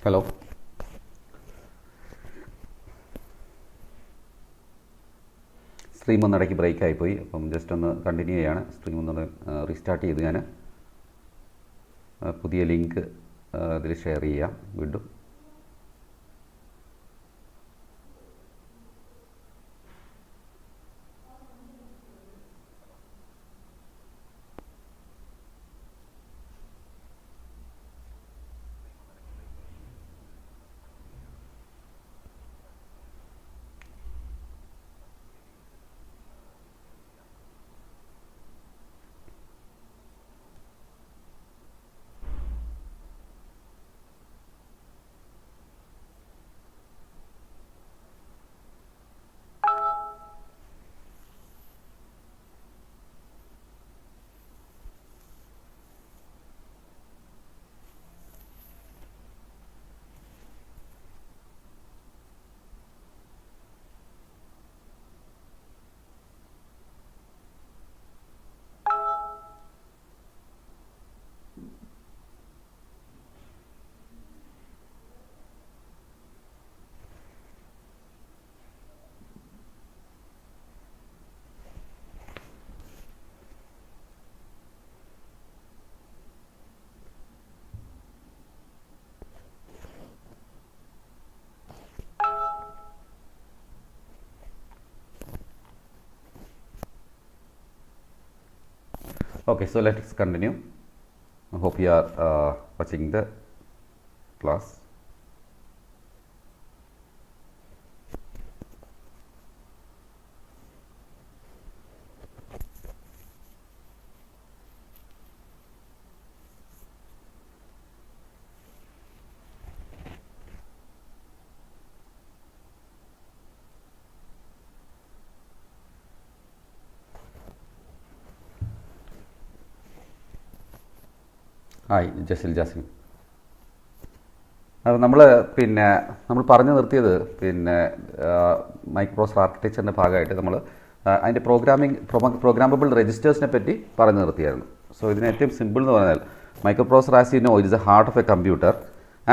Hello. Stream ഒന്നിടയ്ക്ക് break ആയിപ്പോയി. അപ്പം just ഒന്ന് കണ്ടിന്യൂ ചെയ്യാണ്. സ്ട്രീം ഒന്ന് റീസ്റ്റാർട്ട് ചെയ്ത് ഞാൻ പുതിയ ലിങ്ക് ഇതിൽ ഷെയർ ചെയ്യാം വീണ്ടും. Okay, so let's continue. I hope you are watching the class. Hi Jasim. അപ്പോൾ നമ്മൾ പറഞ്ഞു നിർത്തിയത് മൈക്രോപ്രോസസർ ആർക്കിടെക്ചറിൻ്റെ ഭാഗമായിട്ട് നമ്മൾ അതിൻ്റെ പ്രോഗ്രാമബിൾ രജിസ്റ്റേഴ്സിനെ പറ്റി പറഞ്ഞു നിർത്തിയായിരുന്നു. സോ ഇതിന് ഏറ്റവും സിമ്പിൾ എന്ന് പറഞ്ഞാൽ microprocessor as you know it is A heart of a computer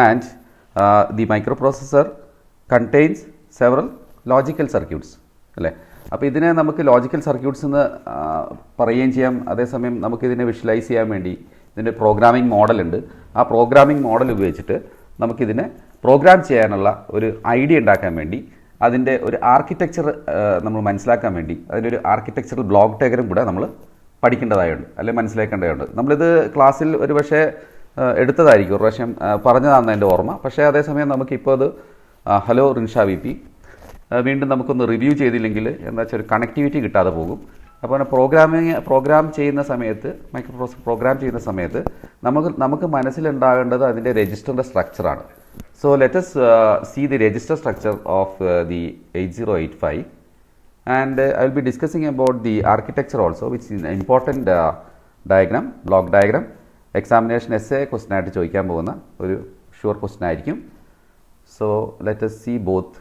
and the microprocessor contains several logical circuits അല്ലേ. അപ്പോൾ ഇതിനെ നമുക്ക് ലോജിക്കൽ സർക്യൂട്ട്സ് എന്ന് പറയുകയും ചെയ്യാം. അതേസമയം നമുക്കിതിനെ വിഷ്വലൈസ് ചെയ്യാൻ വേണ്ടി ഇതിൻ്റെ പ്രോഗ്രാമിംഗ് മോഡലുണ്ട്. ആ പ്രോഗ്രാമിംഗ് മോഡൽ ഉപയോഗിച്ചിട്ട് നമുക്കിതിനെ പ്രോഗ്രാം ചെയ്യാനുള്ള ഒരു ഐഡിയ ഉണ്ടാക്കാൻ വേണ്ടി അതിൻ്റെ ഒരു ആർക്കിടെക്ചർ നമ്മൾ മനസ്സിലാക്കാൻ വേണ്ടി അതിൻ്റെ ഒരു ആർക്കിടെക്ചറൽ ബ്ലോക്ക് ഡയഗ്രം കൂടെ നമ്മൾ പഠിക്കേണ്ടതായുണ്ട്, അല്ലെങ്കിൽ മനസ്സിലാക്കേണ്ടതുണ്ട്. നമ്മളിത് ക്ലാസ്സിൽ ഒരു പക്ഷേ എടുത്തതായിരിക്കും, ഒരു പ്രാവശ്യം പറഞ്ഞതാണെന്ന് എൻ്റെ ഓർമ്മ. പക്ഷേ അതേസമയം നമുക്കിപ്പോൾ അത് ഹലോ റിൻഷ വി പി വീണ്ടും നമുക്കൊന്ന് റിവ്യൂ ചെയ്തില്ലെങ്കിൽ എന്താ വെച്ചാൽ ഒരു കണക്ടിവിറ്റി കിട്ടാതെ പോകും. അപ്പോൾ പ്രോഗ്രാം ചെയ്യുന്ന സമയത്ത് മൈക്രോപ്രോസസർ പ്രോഗ്രാം ചെയ്യുന്ന സമയത്ത് നമുക്ക് മനസ്സിലുണ്ടാകേണ്ടത് അതിൻ്റെ രജിസ്റ്ററിൻ്റെ സ്ട്രക്ചറാണ്. So let's see the register structure of the 8085 and I will be discussing about the architecture also which is important diagram, block diagram. Examination essay question ആയിട്ട് ചോദിക്കാൻ പോകുന്ന ഒരു ഷുവർ ക്വസ്റ്റൻ ആയിരിക്കും. So let's see both.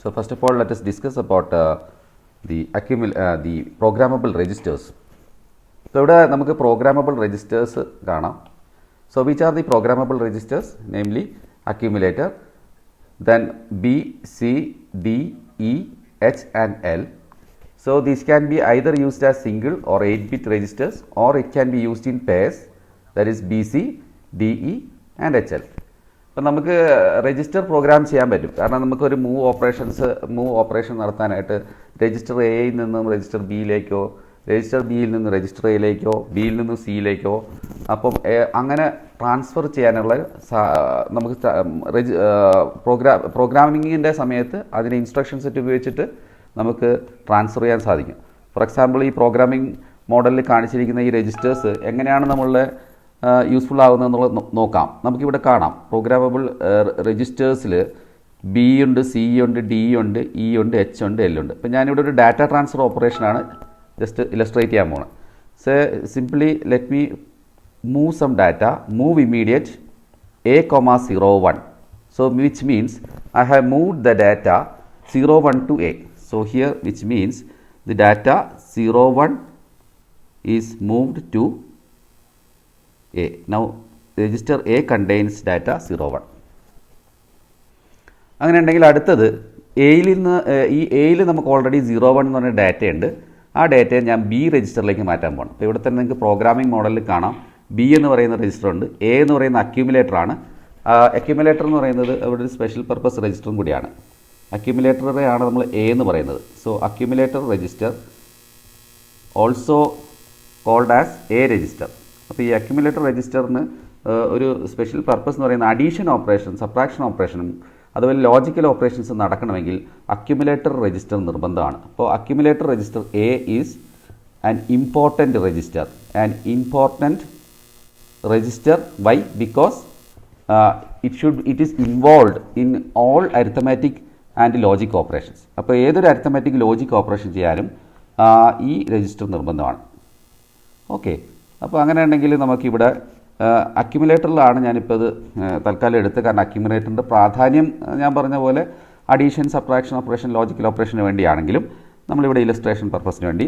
So first of all, let us discuss about the programmable registers. So ഇവിടെ നമുക്ക് programmable registers കാണാം. So which are the programmable registers? Namely accumulator, then B, C, D, E, H and L. So these can be either used as single or 8-bit registers, or it can be used in pairs, that is BC, DE and HL. അപ്പം നമുക്ക് register programme ചെയ്യാൻ പറ്റും. കാരണം നമുക്കൊരു move operation നടത്താനായിട്ട് register എയിൽ നിന്നും register ബിയിലേക്കോ, register ബിയിൽ നിന്ന് രജിസ്റ്റർ എയിലേക്കോ, ബിയിൽ നിന്ന് സിയിലേക്കോ, അപ്പം അങ്ങനെ ട്രാൻസ്ഫർ ചെയ്യാനുള്ള നമുക്ക് പ്രോഗ്രാമിങ്ങിൻ്റെ സമയത്ത് അതിൻ്റെ ഇൻസ്ട്രക്ഷൻ സെറ്റ് ഉപയോഗിച്ചിട്ട് നമുക്ക് ട്രാൻസ്ഫർ ചെയ്യാൻ സാധിക്കും. ഫോർ എക്സാമ്പിൾ ഈ പ്രോഗ്രാമിംഗ് മോഡലിൽ കാണിച്ചിരിക്കുന്ന ഈ രജിസ്റ്റേഴ്സ് എങ്ങനെയാണ് നമ്മളുടെ യൂസ്ഫുൾ ആകുന്നതെന്നുള്ളത് നോക്കാം. നമുക്കിവിടെ കാണാം പ്രോഗ്രാമബിൾ രജിസ്റ്റേഴ്സിൽ ബി ഉണ്ട്, സി ഉണ്ട്, ഡി ഉണ്ട്, ഇ ഉണ്ട്, എച്ച് ഉണ്ട്, എൽ ഉണ്ട്. ഇപ്പം ഞാനിവിടെ ഒരു ഡാറ്റ ട്രാൻസ്ഫർ ഓപ്പറേഷനാണ് ജസ്റ്റ് ഇലസ്ട്രേറ്റ് ചെയ്യാൻ പോകുന്നത്. So simply let me move some data, move immediate A,01. So which means I have moved the data 01 to A. So here which means the data 01 is moved to A. Now register A contains data 01. അങ്ങനെ ഉണ്ടെങ്കിൽ അടുത്തത് എയിൽ നിന്ന് ഈ എയിൽ നമുക്ക് already 01 എന്ന് പറഞ്ഞ ഡാറ്റയുണ്ട്. ആ ഡാറ്റയെ ഞാൻ ബി രജിസ്റ്ററിലേക്ക് മാറ്റാൻ പോകണം. അപ്പോൾ ഇവിടെ തന്നെ നിങ്ങൾക്ക് പ്രോഗ്രാമിംഗ് മോഡലിൽ കാണാം ബി എന്ന് പറയുന്ന രജിസ്റ്റർ ഉണ്ട്. എ എന്ന് പറയുന്ന അക്യൂമുലേറ്ററാണ്. അക്യൂമുലേറ്റർ എന്ന് പറയുന്നത് അവിടെ ഒരു സ്പെഷ്യൽ പർപ്പസ് രജിസ്റ്ററും കൂടിയാണ്. അക്യൂമുലേറ്ററെയാണ് നമ്മൾ എ എന്ന് പറയുന്നത്. So accumulator register also called as A register. അപ്പോൾ ഈ അക്യൂമുലേറ്റർ രജിസ്റ്ററിന് ഒരു സ്പെഷ്യൽ പർപ്പസ് എന്ന് പറയുന്ന അഡീഷൻ ഓപ്പറേഷൻ, സബ്ട്രാക്ഷൻ ഓപ്പറേഷനും അതുപോലെ ലോജിക്കൽ ഓപ്പറേഷൻസ് നടക്കണമെങ്കിൽ അക്യുമുലേറ്റർ രജിസ്റ്റർ നിർബന്ധമാണ്. അപ്പോൾ accumulator register A is an important register. Why? Because it is involve in all arithmetic and logic operations. അപ്പോൾ ഏതൊരു അരിത്തമാറ്റിക് ലോജിക് ഓപ്പറേഷൻ ചെയ്യാനും ഈ രജിസ്റ്റർ നിർബന്ധമാണ്. ഓക്കെ, അപ്പോൾ അങ്ങനെ ഉണ്ടെങ്കിൽ നമുക്കിവിടെ അക്യുമുലേറ്ററിലാണ് ഞാനിപ്പോൾ ഇത് തൽക്കാലം എടുത്ത്. കാരണം അക്യുമുലേറ്ററിൻ്റെ പ്രാധാന്യം ഞാൻ പറഞ്ഞ പോലെ അഡീഷൻ, സബ്ട്രാക്ഷൻ ഓപ്പറേഷൻ, ലോജിക്കൽ ഓപ്പറേഷന് വേണ്ടിയാണെങ്കിലും നമ്മളിവിടെ ഇലസ്ട്രേഷൻ പർപ്പസിന് വേണ്ടി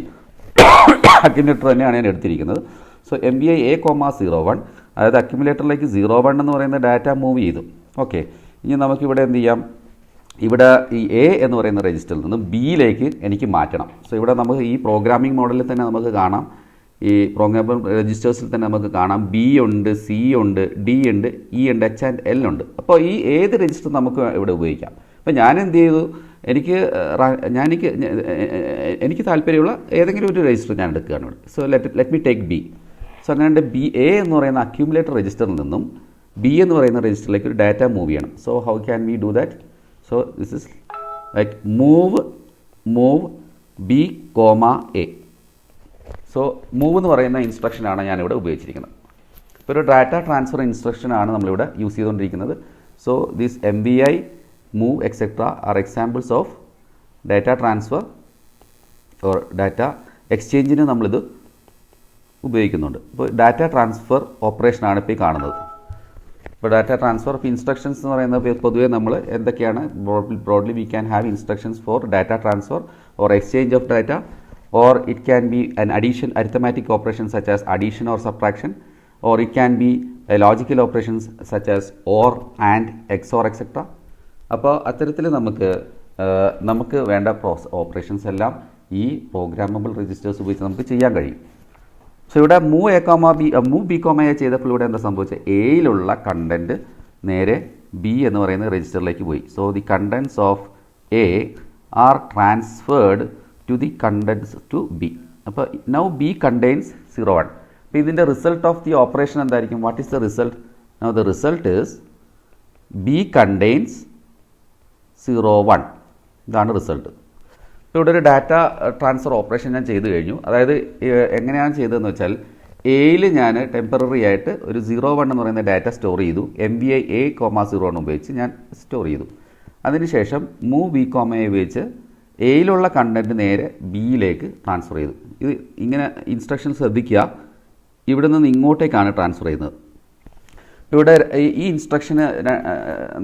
അക്യുമുലേറ്റർ തന്നെയാണ് ഞാൻ എടുത്തിരിക്കുന്നത്. സോ MVI A,01, അതായത് അക്യുമുലേറ്ററിലേക്ക് 01 എന്ന് പറയുന്ന ഡാറ്റ മൂവ് ചെയ്തു. ഓക്കെ, ഇനി നമുക്കിവിടെ എന്ത് ചെയ്യാം? ഇവിടെ ഈ എ എന്ന് പറയുന്ന രജിസ്റ്ററിൽ നിന്ന് ബിയിലേക്ക് എനിക്ക് മാറ്റണം. സോ ഇവിടെ നമുക്ക് ഈ പ്രോഗ്രാമിംഗ് മോഡലിൽ തന്നെ നമുക്ക് കാണാം, ഈ പ്രോഗ്രാമബിൾ രജിസ്റ്റേഴ്സിൽ തന്നെ നമുക്ക് കാണാം ബി ഉണ്ട്, സി ഉണ്ട്, ഡി ഉണ്ട്, ഇ ഉണ്ട്, എച്ച് ആൻഡ് എൽ ഉണ്ട്. അപ്പോൾ ഈ ഏത് രജിസ്റ്റർ നമുക്ക് ഇവിടെ ഉപയോഗിക്കാം. അപ്പോൾ ഞാൻ എന്ത് ചെയ്തു? എനിക്ക് താല്പര്യമുള്ള ഏതെങ്കിലും ഒരു രജിസ്റ്റർ ഞാൻ എടുക്കുകയാണ് ഇവിടെ. So let me take B. So അങ്ങനെ ബി എ എന്ന് പറയുന്ന അക്യൂമുലേറ്റർ രജിസ്റ്ററിൽ നിന്നും ബി എന്ന് പറയുന്ന രജിസ്റ്ററിലേക്ക് ഒരു ഡാറ്റ മൂവ് ചെയ്യണം. So how can we do that? So this is like move B comma A. So move എന്ന് പറയുന്ന ഇൻസ്ട്രക്ഷനാണ് ഞാനിവിടെ ഉപയോഗിച്ചിരിക്കുന്നത്. ഇപ്പോൾ ഒരു ഡാറ്റ ട്രാൻസ്ഫർ ഇൻസ്ട്രക്ഷനാണ് നമ്മളിവിടെ യൂസ് ചെയ്തുകൊണ്ടിരിക്കുന്നത്. So this MVI, move etcetera are examples of data transfer or data എക്സ്ചേഞ്ചിന് നമ്മളിത് ഉപയോഗിക്കുന്നുണ്ട്. ഇപ്പോൾ ഡാറ്റ ട്രാൻസ്ഫർ ഓപ്പറേഷനാണ് ഇപ്പോൾ ഈ കാണുന്നത്. ഇപ്പോൾ ഡാറ്റ ട്രാൻസ്ഫർ ഓഫ് ഇൻസ്ട്രക്ഷൻസ് എന്ന് പറയുന്നത് പൊതുവേ നമ്മൾ എന്തൊക്കെയാണ്? Broadly we can have instructions for data transfer or exchange of data, or it can be an addition, arithmetic operations such as addition or subtraction, or it can be a logical operations such as or, and, XOR, etc. അപ്പോൾ അത്തരത്തിൽ നമുക്ക് വേണ്ട operations എല്ലാം ഈ programmable registers ഉപയോഗിച്ച് നമുക്ക് ചെയ്യാൻ കഴിയും. സോ ഇവിടെ മൂവ് ബി കോമ എ ചെയ്തപ്പോൾ ഇവിടെ എന്താ സംഭവിച്ചത്? എയിലുള്ള കണ്ടൻറ്റ് നേരെ ബി എന്ന് പറയുന്ന രജിസ്റ്ററിലേക്ക് പോയി. So the contents of A are transferred to the contents to B. അപ്പോൾ now B contains 01. അപ്പോൾ ഇതിൻ്റെ റിസൾട്ട് ഓഫ് ദി ഓപ്പറേഷൻ എന്തായിരിക്കും? What is the result? Now the result is B contains 01. ഇതാണ് റിസൾട്ട്. ഇപ്പോൾ ഇവിടെ ഒരു ഡാറ്റ ട്രാൻസ്ഫർ ഓപ്പറേഷൻ ഞാൻ ചെയ്തു കഴിഞ്ഞു. അതായത് എങ്ങനെയാണ് ചെയ്തതെന്ന് വെച്ചാൽ എയിൽ ഞാൻ ടെമ്പററി ആയിട്ട് ഒരു 01 എന്ന് പറയുന്ന ഡാറ്റ സ്റ്റോർ ചെയ്തു. MVI A,01 ഉപയോഗിച്ച് ഞാൻ സ്റ്റോർ ചെയ്തു. അതിനുശേഷം മൂവ് ബി കോമ എ ഉപയോഗിച്ച് എയിലുള്ള കണ്ടൻറ്റ് നേരെ ബിയിലേക്ക് ട്രാൻസ്ഫർ ചെയ്തു. ഇത് ഇങ്ങനെ ഇൻസ്ട്രക്ഷൻ ശ്രദ്ധിക്കുക. ഇവിടെ നിന്ന് ഇങ്ങോട്ടേക്കാണ് ട്രാൻസ്ഫർ ചെയ്യുന്നത്. ഇവിടെ ഈ ഇൻസ്ട്രക്ഷന്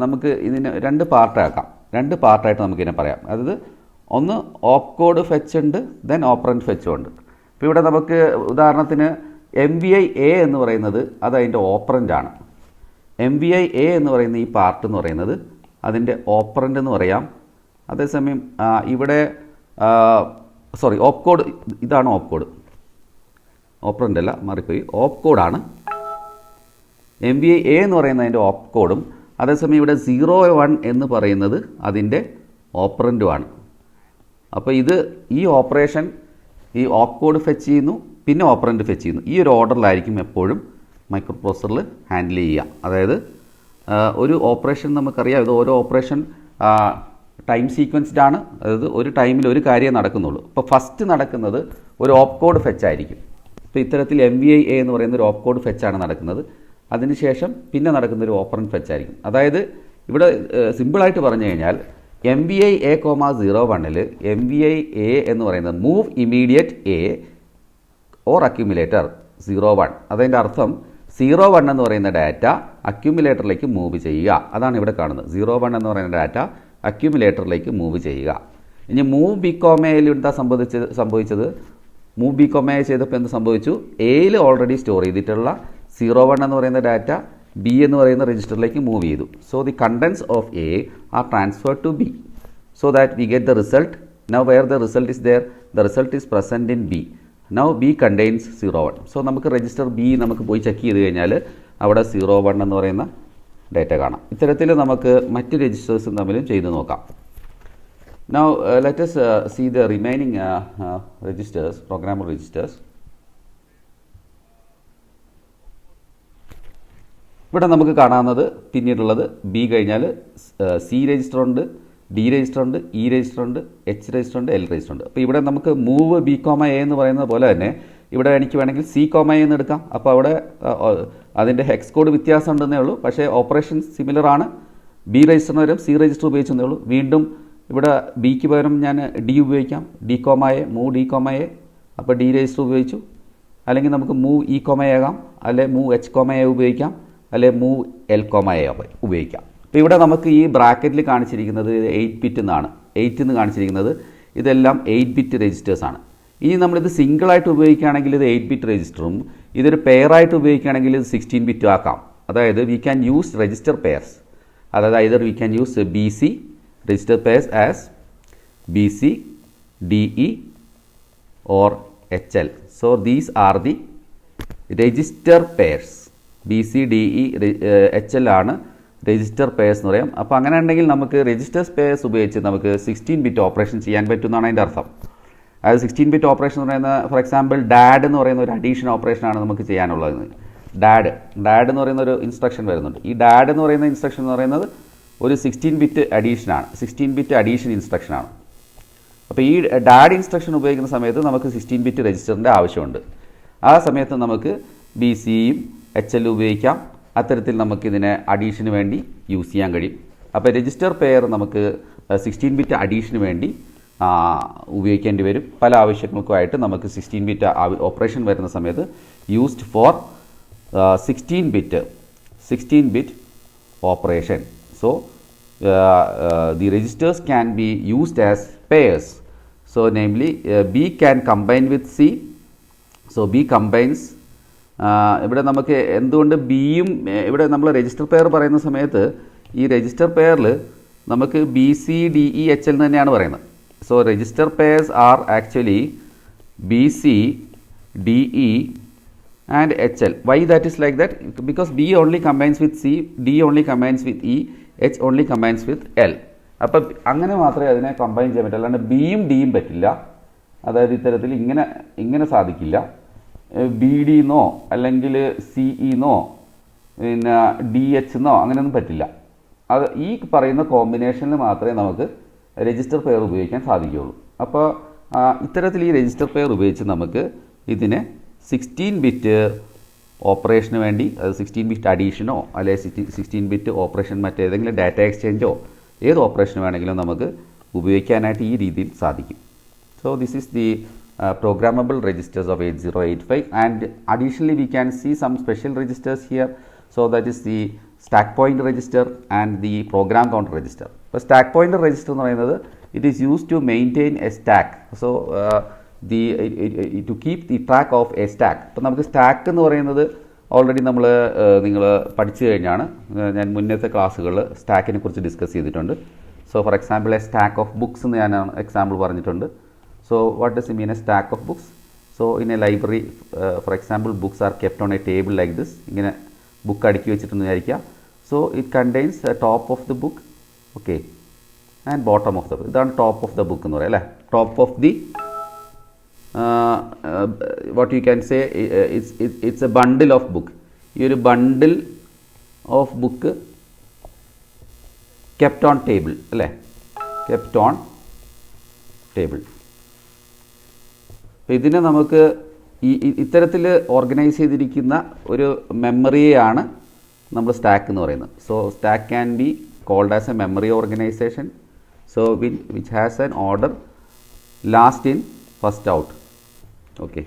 നമുക്ക് ഇതിന് രണ്ട് പാർട്ടായിട്ട് നമുക്കിതിനെ പറയാം. അതായത് ഒന്ന് ഓപ്പ് കോഡ് ഫെച്ച് ഉണ്ട്, ദെൻ ഓപ്പറൻറ്റ് ഫെച്ചും ഉണ്ട്. ഇപ്പോൾ ഇവിടെ നമുക്ക് ഉദാഹരണത്തിന് MVI A എന്ന് പറയുന്നത് അത് അതിൻ്റെ ഓപ്പറൻ്റാണ്. MVI A എന്ന് പറയുന്ന ഈ പാർട്ട് എന്ന് പറയുന്നത് അതിൻ്റെ ഓപ്പറൻ്റ് എന്ന് പറയാം. അതേസമയം ഇവിടെ ഓപ്പ് കോഡ്, ഇതാണ് ഓപ്പ് കോഡ്, ഓപ്പറൻ്റ് അല്ല, മാറിപ്പോയി, ഓപ്പ് കോഡാണ്. MVI A എന്ന് പറയുന്നത് അതിൻ്റെ ഓപ്പ് കോഡും, അതേസമയം ഇവിടെ 01 എന്ന് പറയുന്നത് അതിൻ്റെ ഓപ്പറൻറ്റുമാണ്. അപ്പോൾ ഈ ഓപ്പറേഷൻ ഈ ഓപ്പ് കോഡ് ഫെച്ച് ചെയ്യുന്നു, പിന്നെ ഓപ്പറൻറ്റ് ഫെച്ച് ചെയ്യുന്നു. ഈ ഒരു ഓർഡറിലായിരിക്കും എപ്പോഴും മൈക്രോ പ്രോസസ്സറിൽ ഹാൻഡിൽ ചെയ്യുക. അതായത് ഒരു ഓപ്പറേഷൻ നമുക്കറിയാം, ഇത് ഓരോ ഓപ്പറേഷൻ ടൈം സീക്വൻസ്ഡ് ആണ്. അതായത് ഒരു ടൈമിൽ ഒരു കാര്യം നടക്കുന്നുള്ളൂ. അപ്പോൾ ഫസ്റ്റ് നടക്കുന്നത് ഒരു ഓപ്പ് കോഡ് ഫെച്ച് ആയിരിക്കും. ഇപ്പോൾ ഇത്തരത്തിൽ MVI A എന്ന് പറയുന്ന ഒരു ഓപ്പ് കോഡ് ഫെച്ചാണ് നടക്കുന്നത്. അതിനുശേഷം പിന്നെ നടക്കുന്ന ഒരു ഓപ്പറൻറ്റ് ഫെച്ച് ആയിരിക്കും. അതായത് ഇവിടെ സിമ്പിളായിട്ട് പറഞ്ഞു കഴിഞ്ഞാൽ MVI A,01 MVI A എന്ന് പറയുന്നത് move immediate A or accumulator 01. അതിൻ്റെ അർത്ഥം 01 എന്ന് പറയുന്ന ഡാറ്റ അക്യുമുലേറ്ററിലേക്ക് മൂവ് ചെയ്യുക. അതാണ് ഇവിടെ കാണുന്നത്. 01 എന്ന് പറയുന്ന ഡാറ്റ അക്യുമുലേറ്ററിലേക്ക് മൂവ് ചെയ്യുക. ഇനി മൂവ് ബി കോമയിൽ എന്താ സംഭവിച്ചത്? മൂവ് ബി കോമ ചെയ്തപ്പോൾ എന്ത് സംഭവിച്ചു? എയിൽ ഓൾറെഡി സ്റ്റോർ ചെയ്തിട്ടുള്ള 01 എന്ന് പറയുന്ന ഡാറ്റ ബി എന്ന് പറയുന്ന രജിസ്റ്ററിലേക്ക് മൂവ് ചെയ്തു. So the contents of A are transferred to B so that we get the result. Now where the result is there, the result is present in B. Now B contains 01. So നമുക്ക് register B നമുക്ക് പോയി check ചെയ്ത് കഴിഞ്ഞാൽ അവിടെ 01 എന്ന് പറയുന്ന data കാണാം. ഇത്തരത്തിൽ നമുക്ക് മറ്റ് രജിസ്റ്റേഴ്സും തമ്മിലും ചെയ്ത് നോക്കാം. Now let us see the remaining registers, programmable registers. ഇവിടെ നമുക്ക് കാണാവുന്നത് പിന്നീടുള്ളത് ബി കഴിഞ്ഞാൽ സി രജിസ്റ്റർ ഉണ്ട്, ഡി രജിസ്റ്റർ ഉണ്ട്, ഇ രജിസ്റ്റർ ഉണ്ട്, എച്ച് രജിസ്റ്റർ ഉണ്ട്, എൽ രജിസ്റ്റർ ഉണ്ട്. അപ്പോൾ ഇവിടെ നമുക്ക് മൂവ് ബി കോമ എ എന്ന് പറയുന്നത് പോലെ തന്നെ ഇവിടെ എനിക്ക് വേണമെങ്കിൽ സി കോമ എ എന്ന് എടുക്കാം. അപ്പോൾ അവിടെ അതിൻ്റെ ഹെക്സ് കോഡ് വ്യത്യാസം ഉണ്ടെന്നേ ഉള്ളൂ, പക്ഷേ ഓപ്പറേഷൻ സിമിലർ ആണ്. ബി രജിസ്റ്ററിന് വരും സി രജിസ്റ്റർ ഉപയോഗിച്ചെന്നേ ഉള്ളൂ. വീണ്ടും ഇവിടെ ബിക്ക് പകരം ഞാൻ ഡി ഉപയോഗിക്കാം, D comma A, move D comma A, അപ്പോൾ ഡി രജിസ്റ്റർ ഉപയോഗിച്ചു. അല്ലെങ്കിൽ നമുക്ക് മൂവ് ഇ കോമ എ ആകാം, അല്ലെ മൂവ് എച്ച് കോമ എ ഉപയോഗിക്കാം, അല്ലെ മൂവ് എൽ കോമ എ ഉപയോഗിക്കാം. അപ്പോൾ ഇവിടെ നമുക്ക് ഈ ബ്രാക്കറ്റിൽ കാണിച്ചിരിക്കുന്നത് 8 ബിറ്റ് എന്നാണ്, 8 എന്ന് കാണിച്ചിരിക്കുന്നത്. ഇതെല്ലാം 8 ബിറ്റ് രജിസ്റ്റേഴ്സാണ്. ഇനി നമ്മളിത് സിംഗിളായിട്ട് ഉപയോഗിക്കുകയാണെങ്കിൽ ഇത് 8 ബിറ്റ് രജിസ്റ്ററും, ഇതൊരു പെയറായിട്ട് ഉപയോഗിക്കുകയാണെങ്കിൽ ഇത് 16 ബിറ്റ് ആക്കാം. അതായത് we can use register pairs. അതായത് either we can use B C register pairs as BC, DE or HL. So these are the register pairs. BC, DE, HL ആണ് രജിസ്റ്റർ പെയർസ് എന്ന് പറയാം. അപ്പോൾ അങ്ങനെ ഉണ്ടെങ്കിൽ നമുക്ക് രജിസ്റ്റർ പെയർസ് ഉപയോഗിച്ച് നമുക്ക് 16 ബിറ്റ് ഓപ്പറേഷൻ ചെയ്യാൻ പറ്റുമെന്നാണ് അതിൻ്റെ അർത്ഥം. അതായത് 16 ബിറ്റ് ഓപ്പറേഷൻ എന്ന് പറയുന്ന ഫോർ എക്സാമ്പിൾ ഡാഡ് എന്ന് പറയുന്ന ഒരു അഡീഷൻ ഓപ്പറേഷനാണ് നമുക്ക് ചെയ്യാനുള്ളത്. ഡാഡ് എന്ന് പറയുന്ന ഒരു ഇൻസ്ട്രക്ഷൻ വരുന്നുണ്ട്. ഈ ഡാഡ് എന്ന് പറയുന്ന ഇൻസ്ട്രക്ഷൻ എന്ന് പറയുന്നത് ഒരു 16 ബിറ്റ് അഡീഷനാണ്, 16 ബിറ്റ് അഡീഷൻ ഇൻസ്ട്രക്ഷനാണ്. അപ്പോൾ ഈ ഡാഡ് ഇൻസ്ട്രക്ഷൻ ഉപയോഗിക്കുന്ന സമയത്ത് നമുക്ക് 16 ബിറ്റ് രജിസ്റ്ററിൻ്റെ ആവശ്യമുണ്ട്. ആ സമയത്ത് നമുക്ക് ബി സിയും എച്ച് എല്ലും ഉപയോഗിക്കാം. അത്തരത്തിൽ നമുക്കിതിനെ അഡീഷന് വേണ്ടി യൂസ് ചെയ്യാൻ കഴിയും. അപ്പോൾ രജിസ്റ്റർ പെയർ നമുക്ക് 16 ബിറ്റ് അഡീഷന് വേണ്ടി ഉപയോഗിക്കേണ്ടി വരും. പല ആവശ്യങ്ങൾക്കുമായിട്ട് നമുക്ക് 16 ബിറ്റ് ഓപ്പറേഷൻ വരുന്ന സമയത്ത് used for 16 bit operation. So the registers can be used as pairs. So namely B can combine with C. So B combines. ഇവിടെ നമുക്ക് എന്തുകൊണ്ട് ബിയും ഇവിടെ നമ്മൾ രജിസ്റ്റർ പെയർ പറയുന്ന സമയത്ത് ഈ രജിസ്റ്റർ പെയറിൽ നമുക്ക് B C D E H L തന്നെയാണ് പറയുന്നത്. So register pairs are actually B C D E and HL. Why that is like that? Because B only combines with C, D only combines with E, H only combines with L. അപ്പോൾ അങ്ങനെ മാത്രമേ അതിനെ combine ചെയ്യാൻ പറ്റൂ, അല്ലാണ്ട് ബിയും ഡിയും പറ്റില്ല. അതായത് ഇത്തരത്തിൽ ഇങ്ങനെ സാധിക്കില്ല. ബി ഡി എന്നോ അല്ലെങ്കിൽ സി ഇന്നോ പിന്നെ ഡി എച്ച് എന്നോ അങ്ങനെയൊന്നും പറ്റില്ല. അത് ഈ പറയുന്ന കോമ്പിനേഷനിൽ മാത്രമേ നമുക്ക് രജിസ്റ്റർ പെയർ ഉപയോഗിക്കാൻ സാധിക്കുകയുള്ളൂ. അപ്പോൾ ഇത്തരത്തിൽ ഈ രജിസ്റ്റർ പെയർ ഉപയോഗിച്ച് നമുക്ക് ഇതിനെ 16 ബിറ്റ് ഓപ്പറേഷന് വേണ്ടി, അത് 16 ബിറ്റ് അഡീഷനോ അല്ലെങ്കിൽ 16 ബിറ്റ് ഓപ്പറേഷൻ മറ്റേതെങ്കിലും ഡാറ്റ എക്സ്ചേഞ്ചോ ഏത് ഓപ്പറേഷൻ വേണമെങ്കിലും നമുക്ക് ഉപയോഗിക്കാനായിട്ട് ഈ രീതിയിൽ സാധിക്കും. So this is the programmable registers of 8085, and additionally we can see some special registers here. So that is the stack pointer register and the program counter register. So stack pointer register എന്ന് പറയുന്നത് it is used to maintain a stack. So to keep the track of a stack. അപ്പോൾ നമുക്ക് stack എന്ന് പറയുന്നത് already നിങ്ങൾ പഠിച്ചു കഴിഞ്ഞാണ്. ഞാൻ മുന്നത്തെ ക്ലാസ്സുകളിൽ സ്റ്റാക്കിനെ കുറിച്ച് ഡിസ്കസ് ചെയ്തിട്ടുണ്ട്. So for example A stack of books എന്ന് ഞാൻ എക്സാമ്പിൾ പറഞ്ഞിട്ടുണ്ട്. So what does it mean a stack of books? So in a library, for example, books are kept on a table like this. ഇങ്ങനെ book അടുക്കി വെച്ചിട്ടെന്ന് വിചാരിക്കുക. So it contains a top of the book, okay, and bottom of the book. ഇതാണ് top of the book എന്ന് പറയാം അല്ലേ. Top of the what you can say it's a bundle of book. ഈ ഒരു bundle of book kept on table അല്ലേ, kept on table. അപ്പോൾ ഇതിനെ നമുക്ക് ഇത്തരത്തിൽ ഓർഗനൈസ് ചെയ്തിരിക്കുന്ന ഒരു മെമ്മറിയെയാണ് നമ്മൾ സ്റ്റാക്ക് എന്ന് പറയുന്നത്. So stack can be called as a memory organisation. So which has an order last in first out. Okay,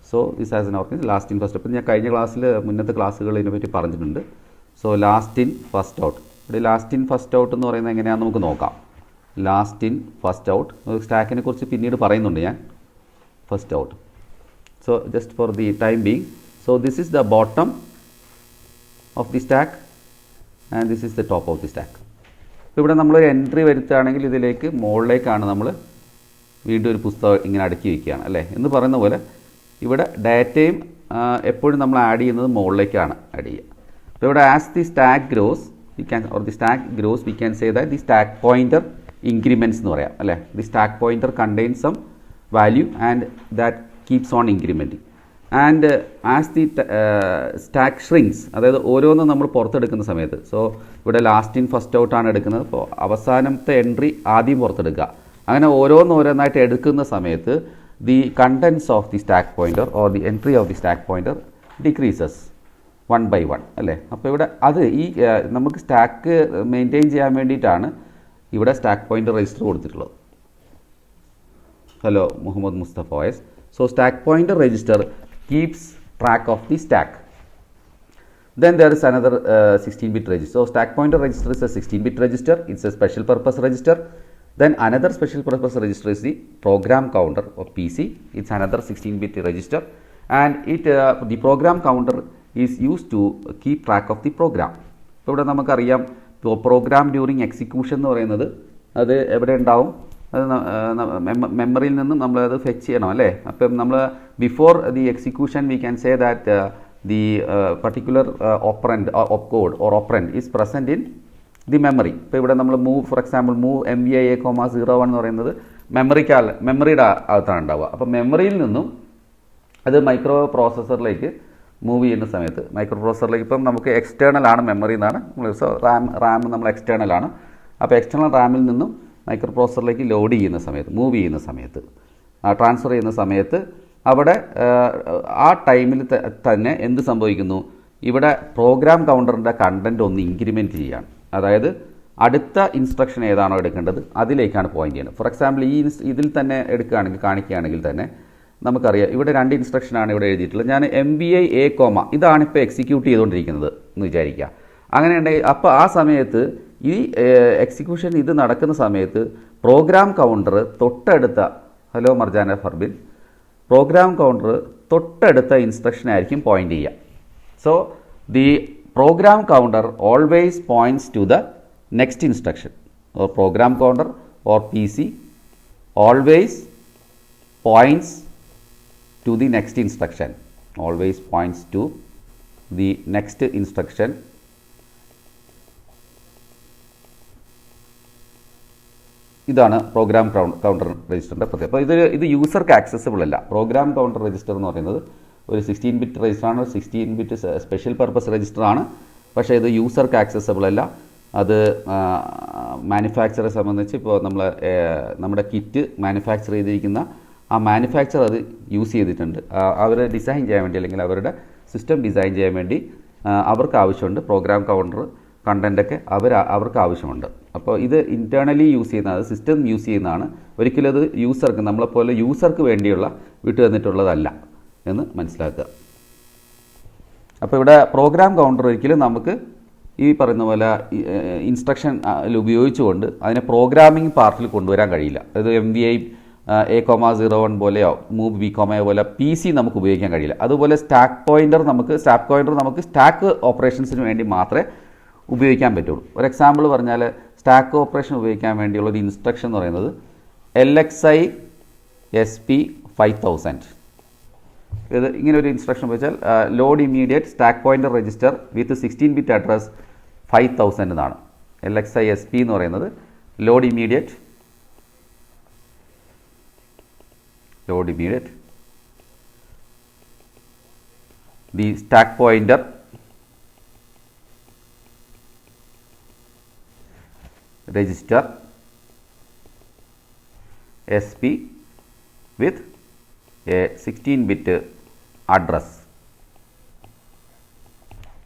so this has an organise last in first out. ഞാൻ കഴിഞ്ഞ ക്ലാസ്സിൽ മുന്നത്തെ ക്ലാസ്സുകൾ ഇതിനെപ്പറ്റി പറഞ്ഞിട്ടുണ്ട്. So last in first out. ഇവിടെ last in first out എന്ന് പറയുന്നത് എങ്ങനെയാണെന്ന് നമുക്ക് നോക്കാം. ലാസ്റ്റ് ഇൻ ഫസ്റ്റ് ഔട്ട് സ്റ്റാക്കിനെ കുറിച്ച് പിന്നീട് പറയുന്നുണ്ട് ഞാൻ. First out. So just for the time being, so this is the bottom of the stack and this is the top of the stack. ഇപ്പോൾ ഇവിടെ നമ്മളൊരു എൻട്രി വരുത്തുകയാണെങ്കിൽ ഇതിലേക്ക് മുകളിലേക്കാണ് നമ്മൾ വീണ്ടും ഒരു പുസ്തകം ഇങ്ങനെ അടുക്കി വയ്ക്കുകയാണ് അല്ലേ എന്ന് പറയുന്ന പോലെ ഇവിടെ ഡാറ്റയും എപ്പോഴും നമ്മൾ ആഡ് ചെയ്യുന്നത് മുകളിലേക്കാണ് ആഡ് ചെയ്യുക. അപ്പോൾ ഇവിടെ as the stack grows the stack grows we can say that the stack pointer increments എന്ന് പറയാം അല്ലേ. The stack pointer contains some value and that keeps on incrementing and as the stack shrinks, അതായത് ഓരോന്നും നമ്മൾ പുറത്തെടുക്കുന്ന സമയത്ത്, so ഇവിടെ last in first ഔട്ടാണ് എടുക്കുന്നത്. അപ്പോൾ അവസാനത്തെ എൻട്രി ആദ്യം പുറത്തെടുക്കുക. അങ്ങനെ ഓരോന്നായിട്ട് എടുക്കുന്ന സമയത്ത് the contents of the stack pointer or the entry of the stack pointer decreases 1 by 1 അല്ലേ. അപ്പോൾ ഇവിടെ അത് ഈ നമുക്ക് സ്റ്റാക്ക് മെയിൻറ്റെയിൻ ചെയ്യാൻ വേണ്ടിയിട്ടാണ് ഇവിടെ സ്റ്റാക്ക് പോയിൻ്റർ രജിസ്റ്റർ കൊടുത്തിട്ടുള്ളത്. ഹലോ മുഹമ്മദ് മുസ്തഫ വയസ്. So stack pointer register keeps track of the stack. Then there is another 16-bit register. So stack pointer register is a 16-bit register. It's a special purpose register. Then another special purpose register is the program counter or PC. It's another 16-bit register, and the program counter is used to keep track of the program. ഇപ്പോൾ ഇവിടെ നമുക്കറിയാം programme during execution എന്ന് പറയുന്നത് അത് എവിടെ ഉണ്ടാവും, അത് മെമ്മറിയിൽ നിന്നും നമ്മളത് ഫെച്ച് ചെയ്യണം അല്ലേ. അപ്പം നമ്മൾ before the execution V can say that the particular operant opcode or operant is present in the memory. ഇപ്പോൾ ഇവിടെ നമ്മൾ move for example move MVI_A,01 എന്ന് പറയുന്നത് മെമ്മറിയുടെ അകത്താണ് ഉണ്ടാവുക. അപ്പം മെമ്മറിയിൽ നിന്നും അത് മൈക്രോ പ്രോസസ്സറിലേക്ക് മൂവ് ചെയ്യുന്ന സമയത്ത് മൈക്രോപ്രോസസറിലേക്ക് ഇപ്പം നമുക്ക് എക്സ്റ്റേണൽ ആണ് മെമ്മറി എന്നാണ് സോ റാം നമ്മൾ എക്സ്റ്റേണൽ ആണ്. അപ്പോൾ എക്സ്റ്റേണൽ റാമിൽ നിന്നും മൈക്രോപ്രോസസറിലേക്ക് ലോഡ് ചെയ്യുന്ന സമയത്ത് മൂവ് ചെയ്യുന്ന സമയത്ത് ട്രാൻസ്ഫർ ചെയ്യുന്ന സമയത്ത് അവിടെ ആ ടൈമിൽ തന്നെ എന്ത് സംഭവിക്കുന്നു, ഇവിടെ പ്രോഗ്രാം കൗണ്ടറിൻ്റെ കണ്ടൻറ്റ് ഒന്ന് ഇൻക്രിമെൻറ്റ് ചെയ്യുകയാണ്. അതായത് അടുത്ത ഇൻസ്ട്രക്ഷൻ ഏതാണോ എടുക്കേണ്ടത് അതിലേക്കാണ് പോയിൻ്റ് ചെയ്യുന്നത്. ഫോർ എക്സാമ്പിൾ ഇതിൽ തന്നെ കാണിക്കുകയാണെങ്കിൽ തന്നെ നമുക്കറിയാം ഇവിടെ 2 ഇൻസ്ട്രക്ഷനാണ് ഇവിടെ എഴുതിയിട്ടുള്ളത്. ഞാൻ MVI_A, ഇതാണ് ഇപ്പോൾ എക്സിക്യൂട്ട് ചെയ്തുകൊണ്ടിരിക്കുന്നത് എന്ന് വിചാരിക്കുക. അങ്ങനെ ഉണ്ടെങ്കിൽ അപ്പോൾ ആ സമയത്ത് ഈ എക്സിക്യൂഷൻ ഇത് നടക്കുന്ന സമയത്ത് പ്രോഗ്രാം കൗണ്ടർ തൊട്ടടുത്ത hello Marjana Farbin program counter തൊട്ടടുത്ത ഇൻസ്ട്രക്ഷനായിരിക്കും പോയിൻ്റ് ചെയ്യുക. So the program counter always points to the next instruction or program counter or PC always points to the next instruction, always points to the next instruction. ഇതാണ് program counter രജിസ്റ്ററിൻ്റെ പ്രത്യേകത. അപ്പോൾ ഇത് യൂസർക്ക് accessible അല്ല. Program counter register എന്ന് പറയുന്നത് ഒരു 16-bit രജിസ്റ്ററാണ്, 16-bit special purpose രജിസ്റ്ററാണ്. പക്ഷേ ഇത് യൂസർക്ക് ആക്സസിബിൾ അല്ല. അത് മാനുഫാക്ചറെ സംബന്ധിച്ച് ഇപ്പോൾ നമ്മുടെ കിറ്റ് മാനുഫാക്ചർ ചെയ്തിരിക്കുന്ന ആ മാനുഫാക്ചർ അത് യൂസ് ചെയ്തിട്ടുണ്ട്. അവർ ഡിസൈൻ ചെയ്യാൻ വേണ്ടി അല്ലെങ്കിൽ അവരുടെ സിസ്റ്റം ഡിസൈൻ ചെയ്യാൻ വേണ്ടി അവർക്ക് ആവശ്യമുണ്ട് പ്രോഗ്രാം കൗണ്ടർ കണ്ടൻറ്റൊക്കെ അവർക്ക് ആവശ്യമുണ്ട്. അപ്പോൾ ഇത് ഇൻറ്റേർണലി യൂസ് ചെയ്യുന്നതാണ്, സിസ്റ്റം യൂസ് ചെയ്യുന്നതാണ്. ഒരിക്കലും അത് യൂസർക്ക് നമ്മളെപ്പോലെ യൂസർക്ക് വേണ്ടിയുള്ള വിട്ടു തന്നിട്ടുള്ളതല്ല എന്ന് മനസ്സിലാക്കുക. അപ്പോൾ ഇവിടെ പ്രോഗ്രാം കൗണ്ടർ ഒരിക്കലും നമുക്ക് ഈ പറയുന്ന പോലെ ഇൻസ്ട്രക്ഷൻ ഉപയോഗിച്ചുകൊണ്ട് അതിനെ പ്രോഗ്രാമിംഗ് പാർട്ടിൽ കൊണ്ടുവരാൻ കഴിയില്ല. അതായത് MVI_A,01 പോലെയോ മൂവ് B, പോലെ PC നമുക്ക് ഉപയോഗിക്കാൻ കഴിയില്ല. അതുപോലെ സ്റ്റാക്ക് പോയിൻ്റർ നമുക്ക് സ്റ്റാക്ക് ഓപ്പറേഷൻസിന് വേണ്ടി മാത്രമേ ഉപയോഗിക്കാൻ പറ്റുള്ളൂ. ഒരു എക്സാമ്പിൾ പറഞ്ഞാൽ സ്റ്റാക്ക് ഓപ്പറേഷൻ ഉപയോഗിക്കാൻ വേണ്ടിയുള്ള ഒരു ഇൻസ്ട്രക്ഷൻ എന്ന് പറയുന്നത് LXI SP 5000. ഇത് ഇങ്ങനെ ഒരു ഇൻസ്ട്രക്ഷൻ ഉപയോഗിച്ചാൽ load immediate stack pointer register വിത്ത് 16-bit അഡ്രസ് 5000 എന്നാണ്. LXI SP എന്ന് പറയുന്നത് load immediate the stack pointer register SP with a 16-bit address.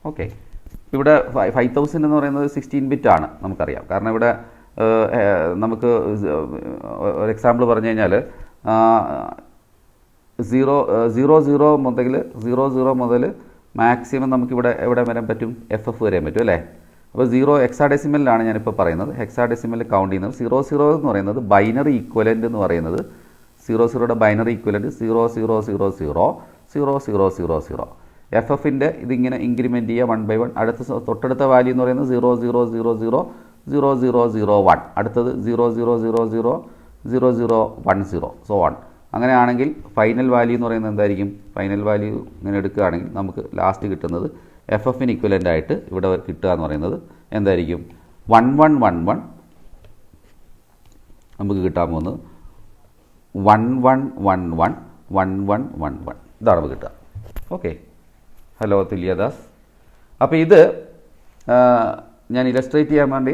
Okay, ഇവിടെ 5000 എന്ന് പറയുന്നത് 16-bit ആണ് നമുക്കറിയാം. കാരണം ഇവിടെ നമുക്ക് ഒരു എക്സാമ്പിൾ പറഞ്ഞു കഴിഞ്ഞാൽ 00 മുതൽ മാക്സിമം നമുക്കിവിടെ എവിടെ വരാൻ പറ്റും, FF വരാൻ പറ്റും അല്ലേ. അപ്പോൾ 0 ഹെക്സാഡെസിമലിലാണ് ഞാനിപ്പോൾ പറയുന്നത്. ഹെക്സാഡെസിമലിൽ കൗണ്ട് ചെയ്യുന്നത് 00 എന്ന് പറയുന്നത് ബൈനറി ഈക്വലൻ്റ് എന്ന് പറയുന്നത് 00യുടെ ബൈനറി ഈക്വലൻ്റ് 00000000. എഫ് എഫിൻ്റെ ഇതിങ്ങനെ ഇൻക്രിമെൻറ്റ് ചെയ്യുക 1 by 1. തൊട്ടടുത്ത വാല്യൂ എന്ന് പറയുന്നത് 0 0 0 0 0 0 0 1, അടുത്തത് 0 0 0 0 0 0 1 0 സോ 1. അങ്ങനെയാണെങ്കിൽ ഫൈനൽ വാല്യൂ എന്ന് പറയുന്നത് എന്തായിരിക്കും? ഫൈനൽ വാല്യൂ ഇങ്ങനെ എടുക്കുകയാണെങ്കിൽ നമുക്ക് ലാസ്റ്റ് കിട്ടുന്നത് എഫ് എഫിന് ഇക്വലൻ്റ് ആയിട്ട് ഇവിടെ കിട്ടുക എന്ന് പറയുന്നത് എന്തായിരിക്കും? 1 1 1 1 നമുക്ക് കിട്ടാൻ പോകുന്നത് 1 1 1 1 1 1 1 1 ഇതാണ് നമുക്ക് കിട്ടുക. Okay, hello Thulyadas. അപ്പോൾ ഇത് ഞാൻ ഇലസ്ട്രേറ്റ് ചെയ്യാൻ വേണ്ടി